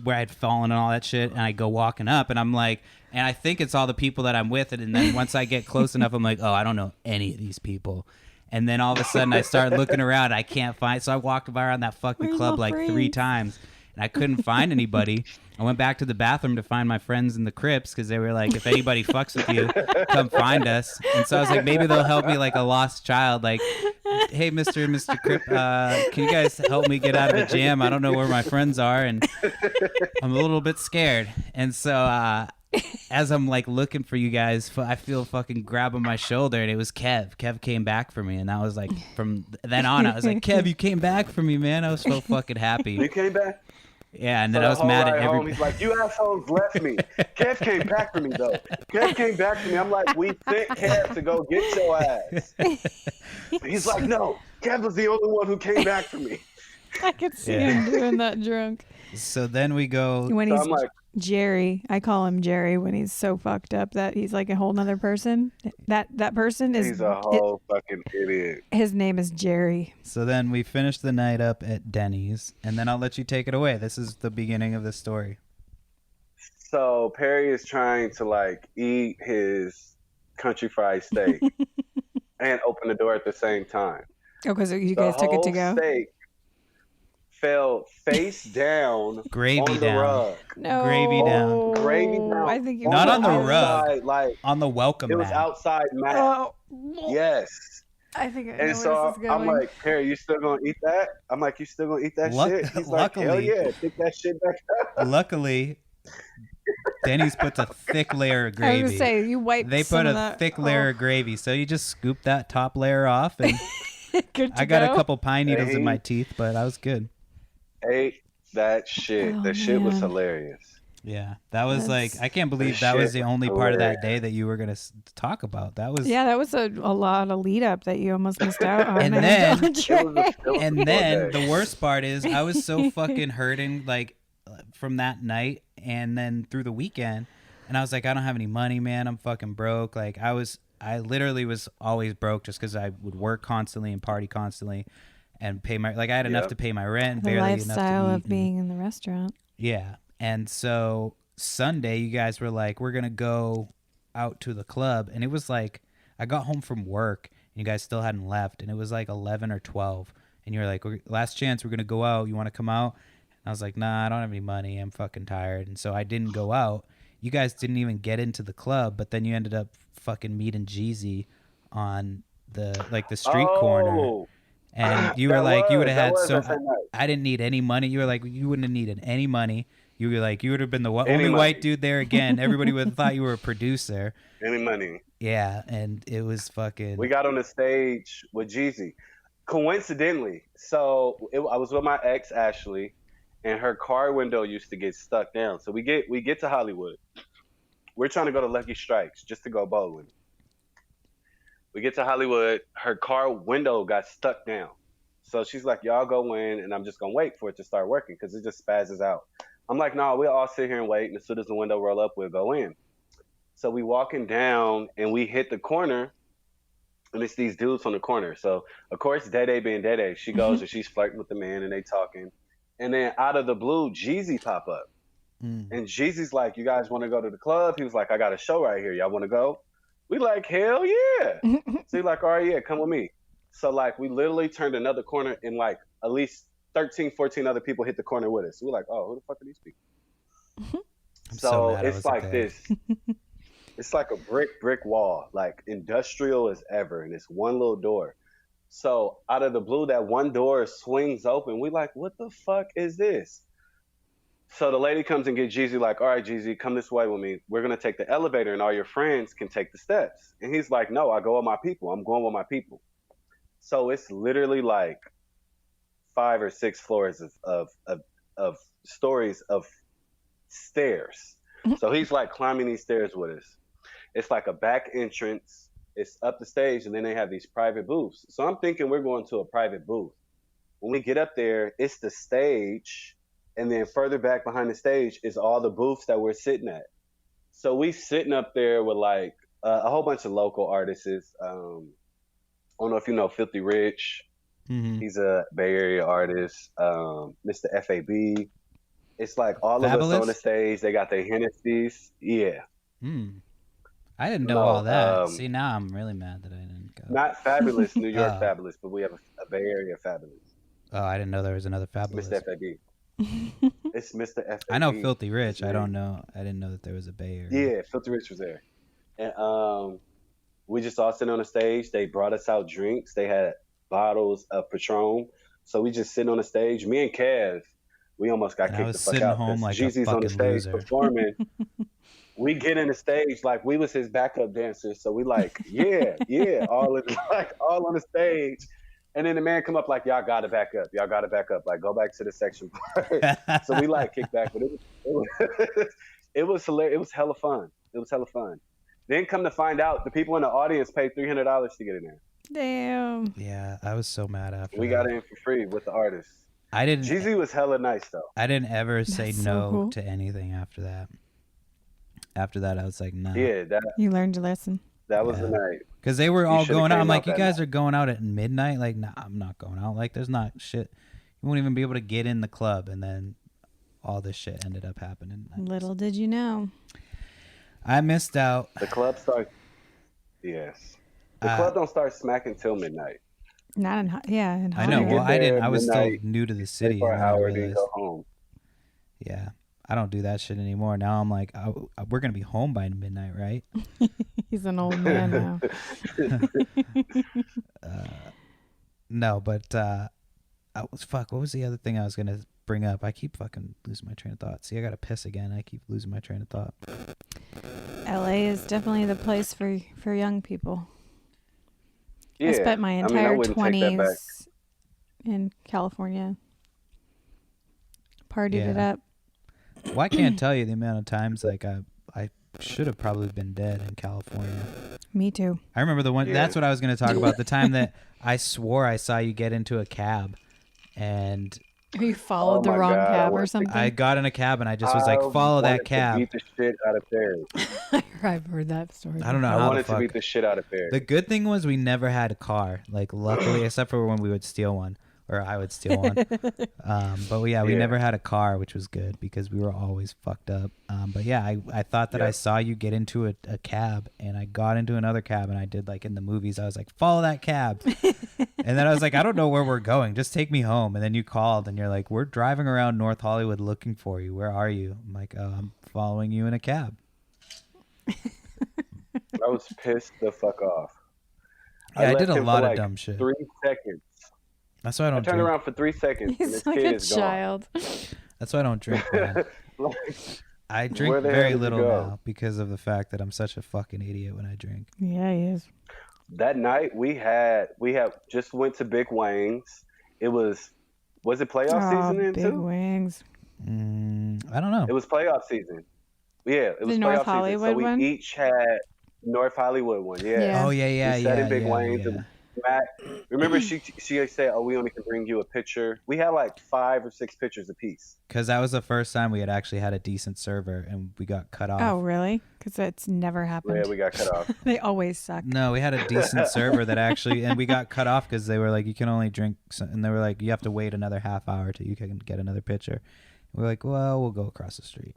where I had fallen and all that shit. And I go walking up, and I'm like, and I think it's all the people that I'm with. And then once I get close enough, I'm like, oh, I don't know any of these people. And then all of a sudden I started looking around. I can't find. So I walked around that fucking Where's club my like 3 friends? times. And I couldn't find anybody. I went back to the bathroom to find my friends in the Crips because they were like, if anybody fucks with you, come find us. And so I was like, maybe they'll help me like a lost child. Like, hey, Mr. Crip, can you guys help me get out of the jam? I don't know where my friends are, and I'm a little bit scared. And so as I'm like looking for you guys, I feel fucking grabbing my shoulder, and it was Kev. Kev came back for me, and that was like from then on. I was like, Kev, you came back for me, man. I was so fucking happy. You came back? Yeah, and So then I the was whole mad at ride home, everybody. he's like, you assholes left me. Kev came back for me, though. Kev came back for me. I'm like, we sent Kev to go get your ass. He's like, no, Kev was the only one who came back for me. I could see Yeah. him doing that drunk. So then we go. When So he's I'm like, Jerry, I call him Jerry when he's so fucked up that he's like a whole nother person. That person is he's a whole fucking idiot. his name is Jerry. So then we finished the night up at Denny's, and then I'll let you take it away. This is the beginning of the story. So Perry is trying to like eat his country fried steak and open the door at the same time. Oh, because you The guys took it to whole go. steak fell face down Gravy on the down. rug. No, Gravy down. Gravy down. I think you Not on the rug. outside, like On the welcome it was mat. outside mat. Oh, Yes. I think I know And where so this is I'm going. like, Perry, you still gonna eat that? I'm like, you still gonna eat that shit? He's like, hell Luckily- yeah, pick that shit back up. Luckily, Denny's puts a thick layer of I was gravy. gonna say you wiped. They some put of a that. thick layer of gravy, so you just scoop that top layer off, and Good to I got go. a couple pine needles in Hey. my teeth, but I was good. Ate that shit. Oh, the shit was man. hilarious. Yeah, that was like, That's- I can't believe That that was shit the was only part of that hilarious. day that you were gonna talk about. That was Yeah, that was a lot of lead up that you almost missed out on. And man. then- Don't It was a- you? it was a And full then day. the worst part is I was so fucking hurting like from that night and then through the weekend, and I was like, I don't have any money, man. I'm fucking broke. Like I literally was always broke just because I would work constantly and party constantly and pay my, like I had enough Yep. to pay my rent, The barely lifestyle enough to eat. of being in the restaurant. Yeah. And so Sunday, you guys were like, we're going to go out to the club. And it was like, I got home from work and you guys still hadn't left. And it was like 11 or 12. And you were like, last chance, we're going to go out. You want to come out? And I was like, nah, I don't have any money. I'm fucking tired. And so I didn't go out. You guys didn't even get into the club, but then you ended up fucking meeting Jeezy on the street corner. Oh, And you were that like, you would was- have had that was so. that same night. I didn't need any money. You were like, you wouldn't have needed any money. You were like, you would have been the Any only money. white dude there again. Everybody would have thought you were a producer. Any money. Yeah, and it was fucking. We got on the stage with Jeezy. Coincidentally, so I was with my ex Ashley, and her car window used to get stuck down. So we get to Hollywood. We're trying to go to Lucky Strikes just to go bowling. We get to Hollywood. Her car window got stuck down. So she's like, y'all go in, and I'm just going to wait for it to start working because it just spazzes out. I'm like, no, we'll all sit here and wait, and as soon as the window roll up, we'll go in. So we walking down, and we hit the corner, and it's these dudes on the corner. So, of course, Day being Day, she goes and she's flirting with the man, and they talking. And then out of the blue, Jeezy pop up. Mm. And Jeezy's like, you guys want to go to the club? He was like, I got a show right here. Y'all want to go? We like, hell yeah. So he's like, all right, yeah, come with me. So, like, we literally turned another corner, and, like, at least 13, 14 other people hit the corner with us. We're like, oh, who the fuck are these people? I'm so mad I it's wasn't like there. this. It's like a brick wall, like industrial as ever, and it's one little door. So out of the blue, that one door swings open. We like, what the fuck is this? So the lady comes and gets Jeezy, like, all right, Jeezy, come this way with me. We're gonna take the elevator, and all your friends can take the steps. And he's like, no, I go with my people. I'm going with my people. So it's literally like 5 or 6 floors of stories of stairs. So he's like climbing these stairs with us. It's like a back entrance. It's up the stage, and then they have these private booths. So I'm thinking we're going to a private booth. When we get up there, it's the stage, and then further back behind the stage is all the booths that we're sitting at. So we sitting up there with like a whole bunch of local artists. I don't know if you know Filthy Rich. Mhm. He's a Bay Area artist. Mr. FAB. It's like all of us Fabulous? on the stage. They got their Hennessy's. Yeah. Mm. I didn't know No, all that. See, now I'm really mad that I didn't go. not Fabulous, New York Oh. Fabulous, but we have a Bay Area Fabulous. Oh, I didn't know there was another It's Fabulous. Mr. FAB. It's Mr. FAB. I know Filthy Rich. His I name. don't know. I didn't know that there was a Bay Area. Yeah, Filthy Rich was there. And we just all sitting on the stage. They brought us out drinks. They had bottles of Patron. So we just sitting on the stage. Me and Kev, we almost got And I kicked was the fuck sitting out. home 'cause like a Jeezy's on the fucking stage loser. performing. We get in the stage like we was his backup dancers. So we like, yeah, all on the stage. And then the man come up like, y'all got to back up. Y'all got to back up. Like, go back to the section part. So we like kicked back, but it was hilarious. It was hella fun. Then come to find out, the people in the audience paid $300 to get in there. Damn. Yeah, I was so mad after We that. got in for free with the artists. I didn't. Jeezy was hella nice though. I didn't ever say That's so no cool. to anything after that. After that, I was like, no. Yeah, You learned your lesson. that was the Yeah. night. Because they were all should've going out. came I'm out like, you that guys night. are going out at midnight? Like, nah, I'm not going out. Like, there's not shit. You won't even be able to get in the club. And then all this shit ended up happening. Little did you know. I missed out. The club starts. Yes. The club don't start smacking till midnight. Not in in I know. Hollywood. Well, I there didn't. I was still midnight, new to the Stay city. for And an then I hour, then realized, go home. yeah, I don't do that shit anymore. Now I'm like, we're going to be home by midnight, right? He's an old man now. No, but what was the other thing I was gonna bring up? I keep fucking losing my train of thought. See, I gotta piss again. I keep losing my train of thought. LA is definitely the place for young people. Yeah. I spent my I entire wouldn't take that back. 20s in California. Partied it Yeah. up. Well, I can't tell you the amount of times like I should have probably been dead in California. Me too. I remember the one. Yeah. That's what I was gonna talk about. The time that I swore I saw you get into a cab, and You followed the my wrong God, I cab or want to- something. I got in a cab and I just was like, I follow that wanted to cab. beat the shit out of Perry. I've heard that story. I don't know I how the wanted to fuck. beat the shit out of Perry. The good thing was we never had a car. Like, luckily, except for when we would steal one, or I would steal one. But yeah, we Yeah. never had a car, which was good because we were always fucked up. But yeah, I thought that I Yeah. saw you get into a cab, and I got into another cab, and I did like in the movies. I was like, follow that cab. And then I was like, I don't know where we're going. Just take me home. And then you called, and you're like, we're driving around North Hollywood looking for you. Where are you? I'm like, oh, I'm following you in a cab. I was pissed the fuck off. Yeah, I left did a him for lot of like dumb shit. 3 seconds. That's why I I don't turned drink. around for 3 seconds. and He's this like kid a is gone. child. That's why I don't drink, man. Like, I drink Where the hell very did you little go? now because of the fact that I'm such a fucking idiot when I drink. Yeah, he is. that night we had just went to Big Wang's. It was it playoff Oh, season then big too? wings. I don't know. It was playoff season. Yeah, it was The playoff North season. Hollywood So we one? each had North Hollywood one. Yeah. Yeah. Oh yeah, We sat in Big yeah. Wang's and Matt. Remember she said, "Oh, we only can bring you a picture." We had like 5 or 6 pictures apiece. Because that was the first time we had actually had a decent server, and we got cut off. Oh, really? Because that's never happened. Yeah, we got cut off. They always suck. No, we had a decent server that actually, and we got cut off because they were like, you can only drink, and they were like, you have to wait another half hour till you can get another pitcher. And we're like, well, we'll go across the street.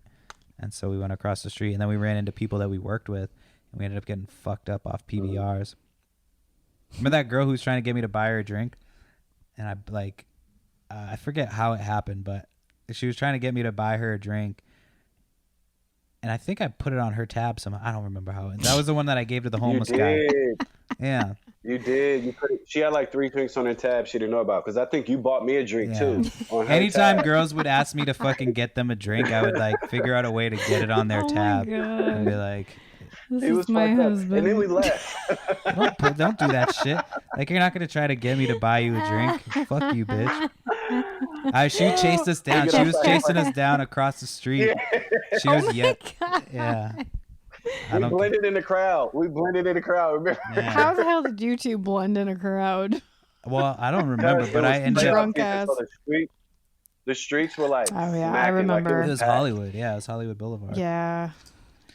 And so we went across the street, and then we ran into people that we worked with, and we ended up getting fucked up off PBRs. Remember that girl who was trying to get me to buy her a drink? And I forget how it happened, but she was trying to get me to buy her a drink. And I think I put it on her tab somehow. I don't remember how. That was the one that I gave to the You homeless guy. did. Yeah. You did. You put it, she had like 3 drinks on her tab she didn't know about because I think you bought me a drink Yeah. too. On her Anytime tab. girls would ask me to fucking get them a drink, I would like figure out a way to get it on their Oh my tab God. and be like, This It was is my fucked up. husband. And then we left. don't do that shit. Like, you're not gonna try to get me to buy you a drink. Fuck you, bitch. She chased us down. Take it She off was that chasing us down across the street. She Oh was my yet. God. Yeah. I We don't. blended in the crowd. Remember? Yeah. How the hell did you two blend in a crowd? Well, I don't remember, It but was I ended up. Drunk playoff ass. season, so the streets were like. Oh, yeah, I smacking, remember. It was packed. Hollywood. Yeah, it was Hollywood Boulevard. Yeah.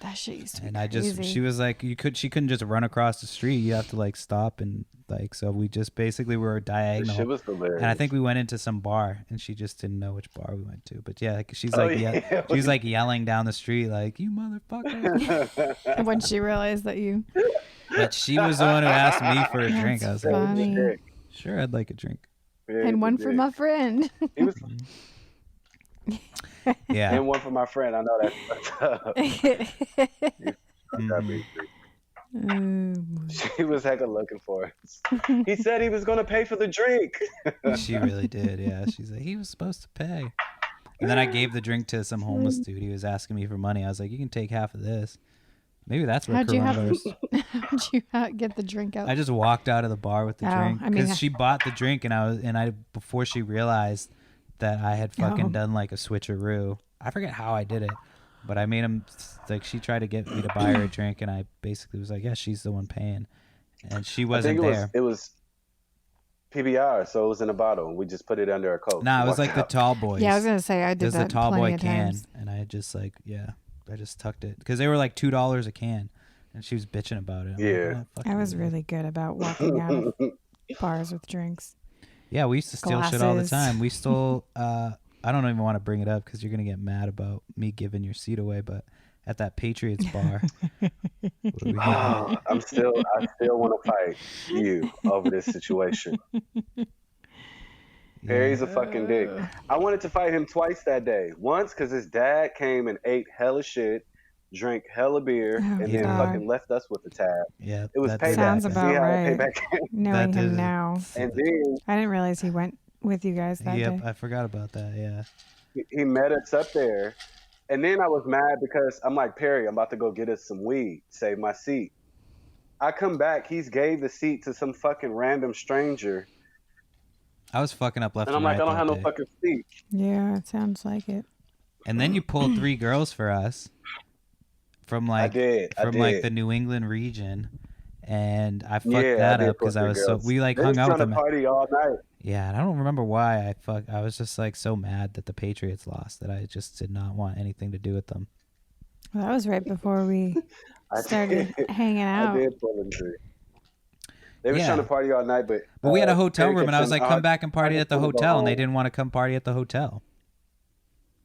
That shit used to be And I just, crazy. she was like, she couldn't just run across the street. You have to like stop and like, so we just basically were This diagonal. shit was hilarious. And I think we went into some bar, and she just didn't know which bar we went to. But yeah, like, she's Oh, like, yeah. she was like yelling down the street, like, "You motherfucker!" When she realized that you. But she was the one who asked me for a drink. I was That's like, funny. "Sure, I'd like a drink." And one for my friend. He was, Yeah. and one for my friend. I know that's fucked up. Mhm. She was hecka looking for it. He said he was gonna pay for the drink. She really did. Yeah. She's like, he was supposed to pay. And then I gave the drink to some homeless dude. He was asking me for money. I was like, you can take half of this. Maybe that's where How'd you coronavirus. How'd you get the drink out? I just walked out of the bar with the Oh, drink I mean, because she bought the drink, and I before she realized that I had fucking Oh. done like a switcheroo. I forget how I did it, but I made him like, she tried to get me to buy her a drink, and I basically was like, yeah, she's the one paying, and she I wasn't think there. it was PBR, so it was in a bottle, and we just put it under a coat. Nah, it was Walked like the out. tall boys. Yeah, I was gonna say I did There's that the tall plenty boy of can, times. and I just like, yeah, I just tucked it because they were like $2 a can, and she was bitching about it. I'm like, Yeah. fuck I you, was dude." really good about walking out of bars with drinks. Yeah, we used to steal shit all the Glasses. time. We stole. I don't even want to bring it up because you're gonna get mad about me giving your seat away. But at that Patriots bar, what do we do? I still want to fight you over this situation. Perry's a fucking dick. I wanted to fight him twice that day. Once because his dad came and ate hella shit, drank hella beer, Oh, and then God. fucking left us with the tab. Yeah, It was that payback. did Sounds happen. about See how right. payback came? Knowing That him is- now, And then I didn't realize he went with you guys that Yep, day. I forgot about that. Yeah, he met us up there. And then I was mad because I'm like, Perry, I'm about to go get us some weed, save my seat. I come back, he's gave the seat to some fucking random stranger. I was fucking up left And I'm and like, right I don't have that no day. fucking seat. Yeah, it sounds like it. And then you pulled 3 girls for us from I like did. the New England region, and I fucked Yeah, that I did up because pull I three was so girls. we like They hung was out with trying them. to party all night. Yeah, and I don't remember why I was just like so mad that the Patriots lost that I just did not want anything to do with them. Well, that was right before we I started did. hanging I out. did pull them three. They were Yeah. trying to party all night, but we had a hotel Perry room, kept and I was saying, like, "Come back and party at the wanna go hotel," and they home. didn't want to come party at the hotel.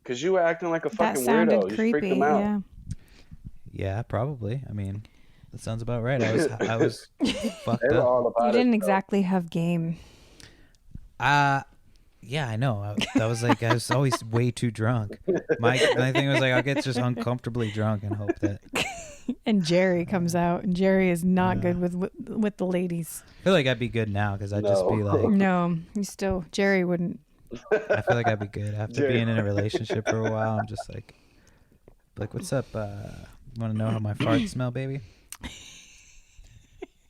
Because you were acting like a That fucking sounded weirdo. You freaked creepy. them out. Yeah. Yeah, probably. I mean, that sounds about right. I was fucked They were up. all about You it. didn't though. exactly have game. Yeah, I know. I was always way too drunk. My thing was like, I'll get just uncomfortably drunk and hope that. And Jerry comes out, and Jerry is not Yeah. good with the ladies. I feel like I'd be good now because I'd just be No. like, No, Jerry wouldn't. I feel like I'd be good after Jerry. being in a relationship for a while. I'm just like, what's up? You want to know how my farts smell, baby?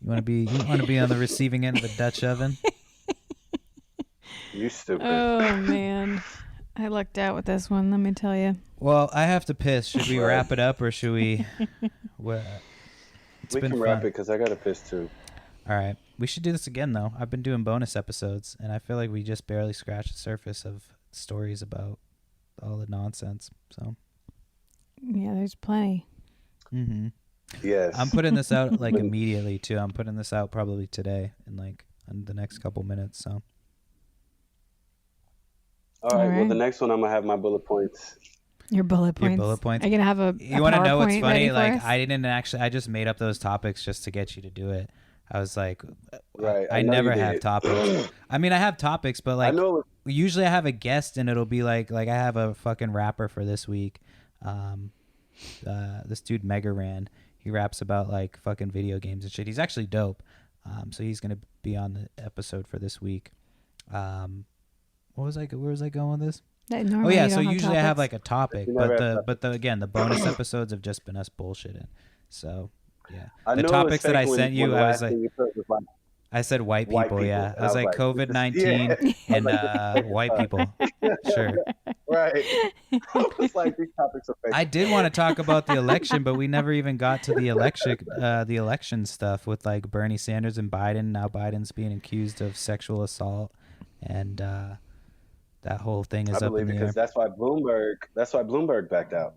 You want to be on the receiving end of the Dutch oven? You stupid. Oh man, I lucked out with this one. Let me tell you. Well, I have to piss. Should we Right. wrap it up or should we? Well, it's we been can fun. wrap it because I got to piss too. All right. We should do this again, though. I've been doing bonus episodes, and I feel like we just barely scratched the surface of stories about all the nonsense. So, Yeah, there's plenty. Yes. I'm putting this out like immediately too. I'm putting this out probably today in the next couple minutes. So, All right. All Well, right. the next one I'm gonna have my bullet points. Your bullet points. Your bullet points. Are you gonna have a you want to know what's PowerPoint funny? ready for Like, us? I just made up those topics just to get you to do it. I was like, Right. I know never you have did. topics. I mean, I have topics, but I like, know. usually I have a guest and it'll be like I have a fucking rapper for this week. This dude Mega Ran, he raps about like fucking video games and shit. He's actually dope. So he's gonna be on the episode for this week. Where was I going with this? That Oh normally yeah, you so don't have usually I have topics. like a topic, You never have but the bonus episodes have just been us bullshitting. So yeah, I the know topics that I when- sent when you, the I was last like, thing you put was like I said white white people, yeah. people. I was like this is- COVID-19 yeah. and white people. Sure. Right. I was like, these topics are fake. I did want to talk about the election, but we never even got to the election stuff with like Bernie Sanders and Biden. Now Biden's being accused of sexual assault, and that whole thing is I up in believe the it air. because that's why Bloomberg backed out.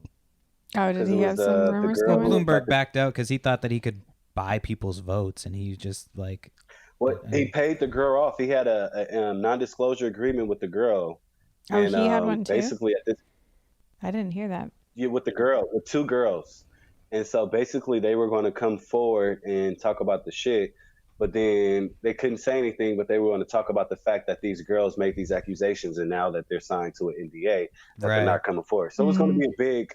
Oh, did 'Cause he it have was, some the rumors girl Well, who going? Bloomberg backed out because he thought that he could buy people's votes, and he just like, What he paid the girl off. He had a non-disclosure agreement with the girl, Oh, and he had one too? basically at this I didn't hear that. with the girl with two girls, and so basically they were going to come forward and talk about the shit, but then they couldn't say anything. But they were going to talk about the fact that these girls made these accusations, and now that they're signed to an NDA, that they're right? not coming forward. So it was going to Mhm. be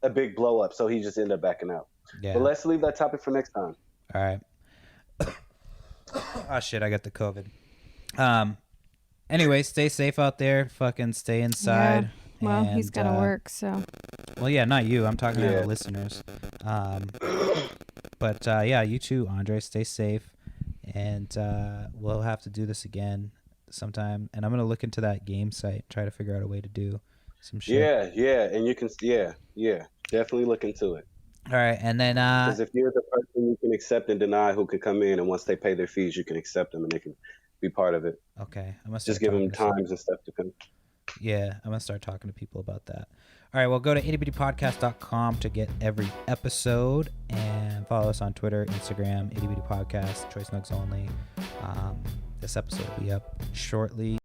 a big blow up. So he just ended up backing out. Yeah. But let's leave that topic for next time. All right. Oh shit, I got the COVID. Anyway, stay safe out there. Fucking stay inside. Well, he's and, got to work, so. Well, yeah, not you. I'm talking to Yeah. the listeners. But yeah, you too, Andre. Stay safe, and we'll have to do this again sometime. And I'm gonna look into that game site, try to figure out a way to do some shit. Yeah, and you can, definitely look into it. All right, and then Because if you're the person you can accept and deny who can come in, and once they pay their fees, you can accept them and they can be part of it. okay, I'm gonna Just give them talking to some- times and stuff to come. Yeah, I'm gonna start talking to people about that. All right, well, go to ittybittypodcast.com to get every episode, and follow us on Twitter, Instagram, Itty Bitty Podcast, Choice Nugs Only. This episode will be up shortly.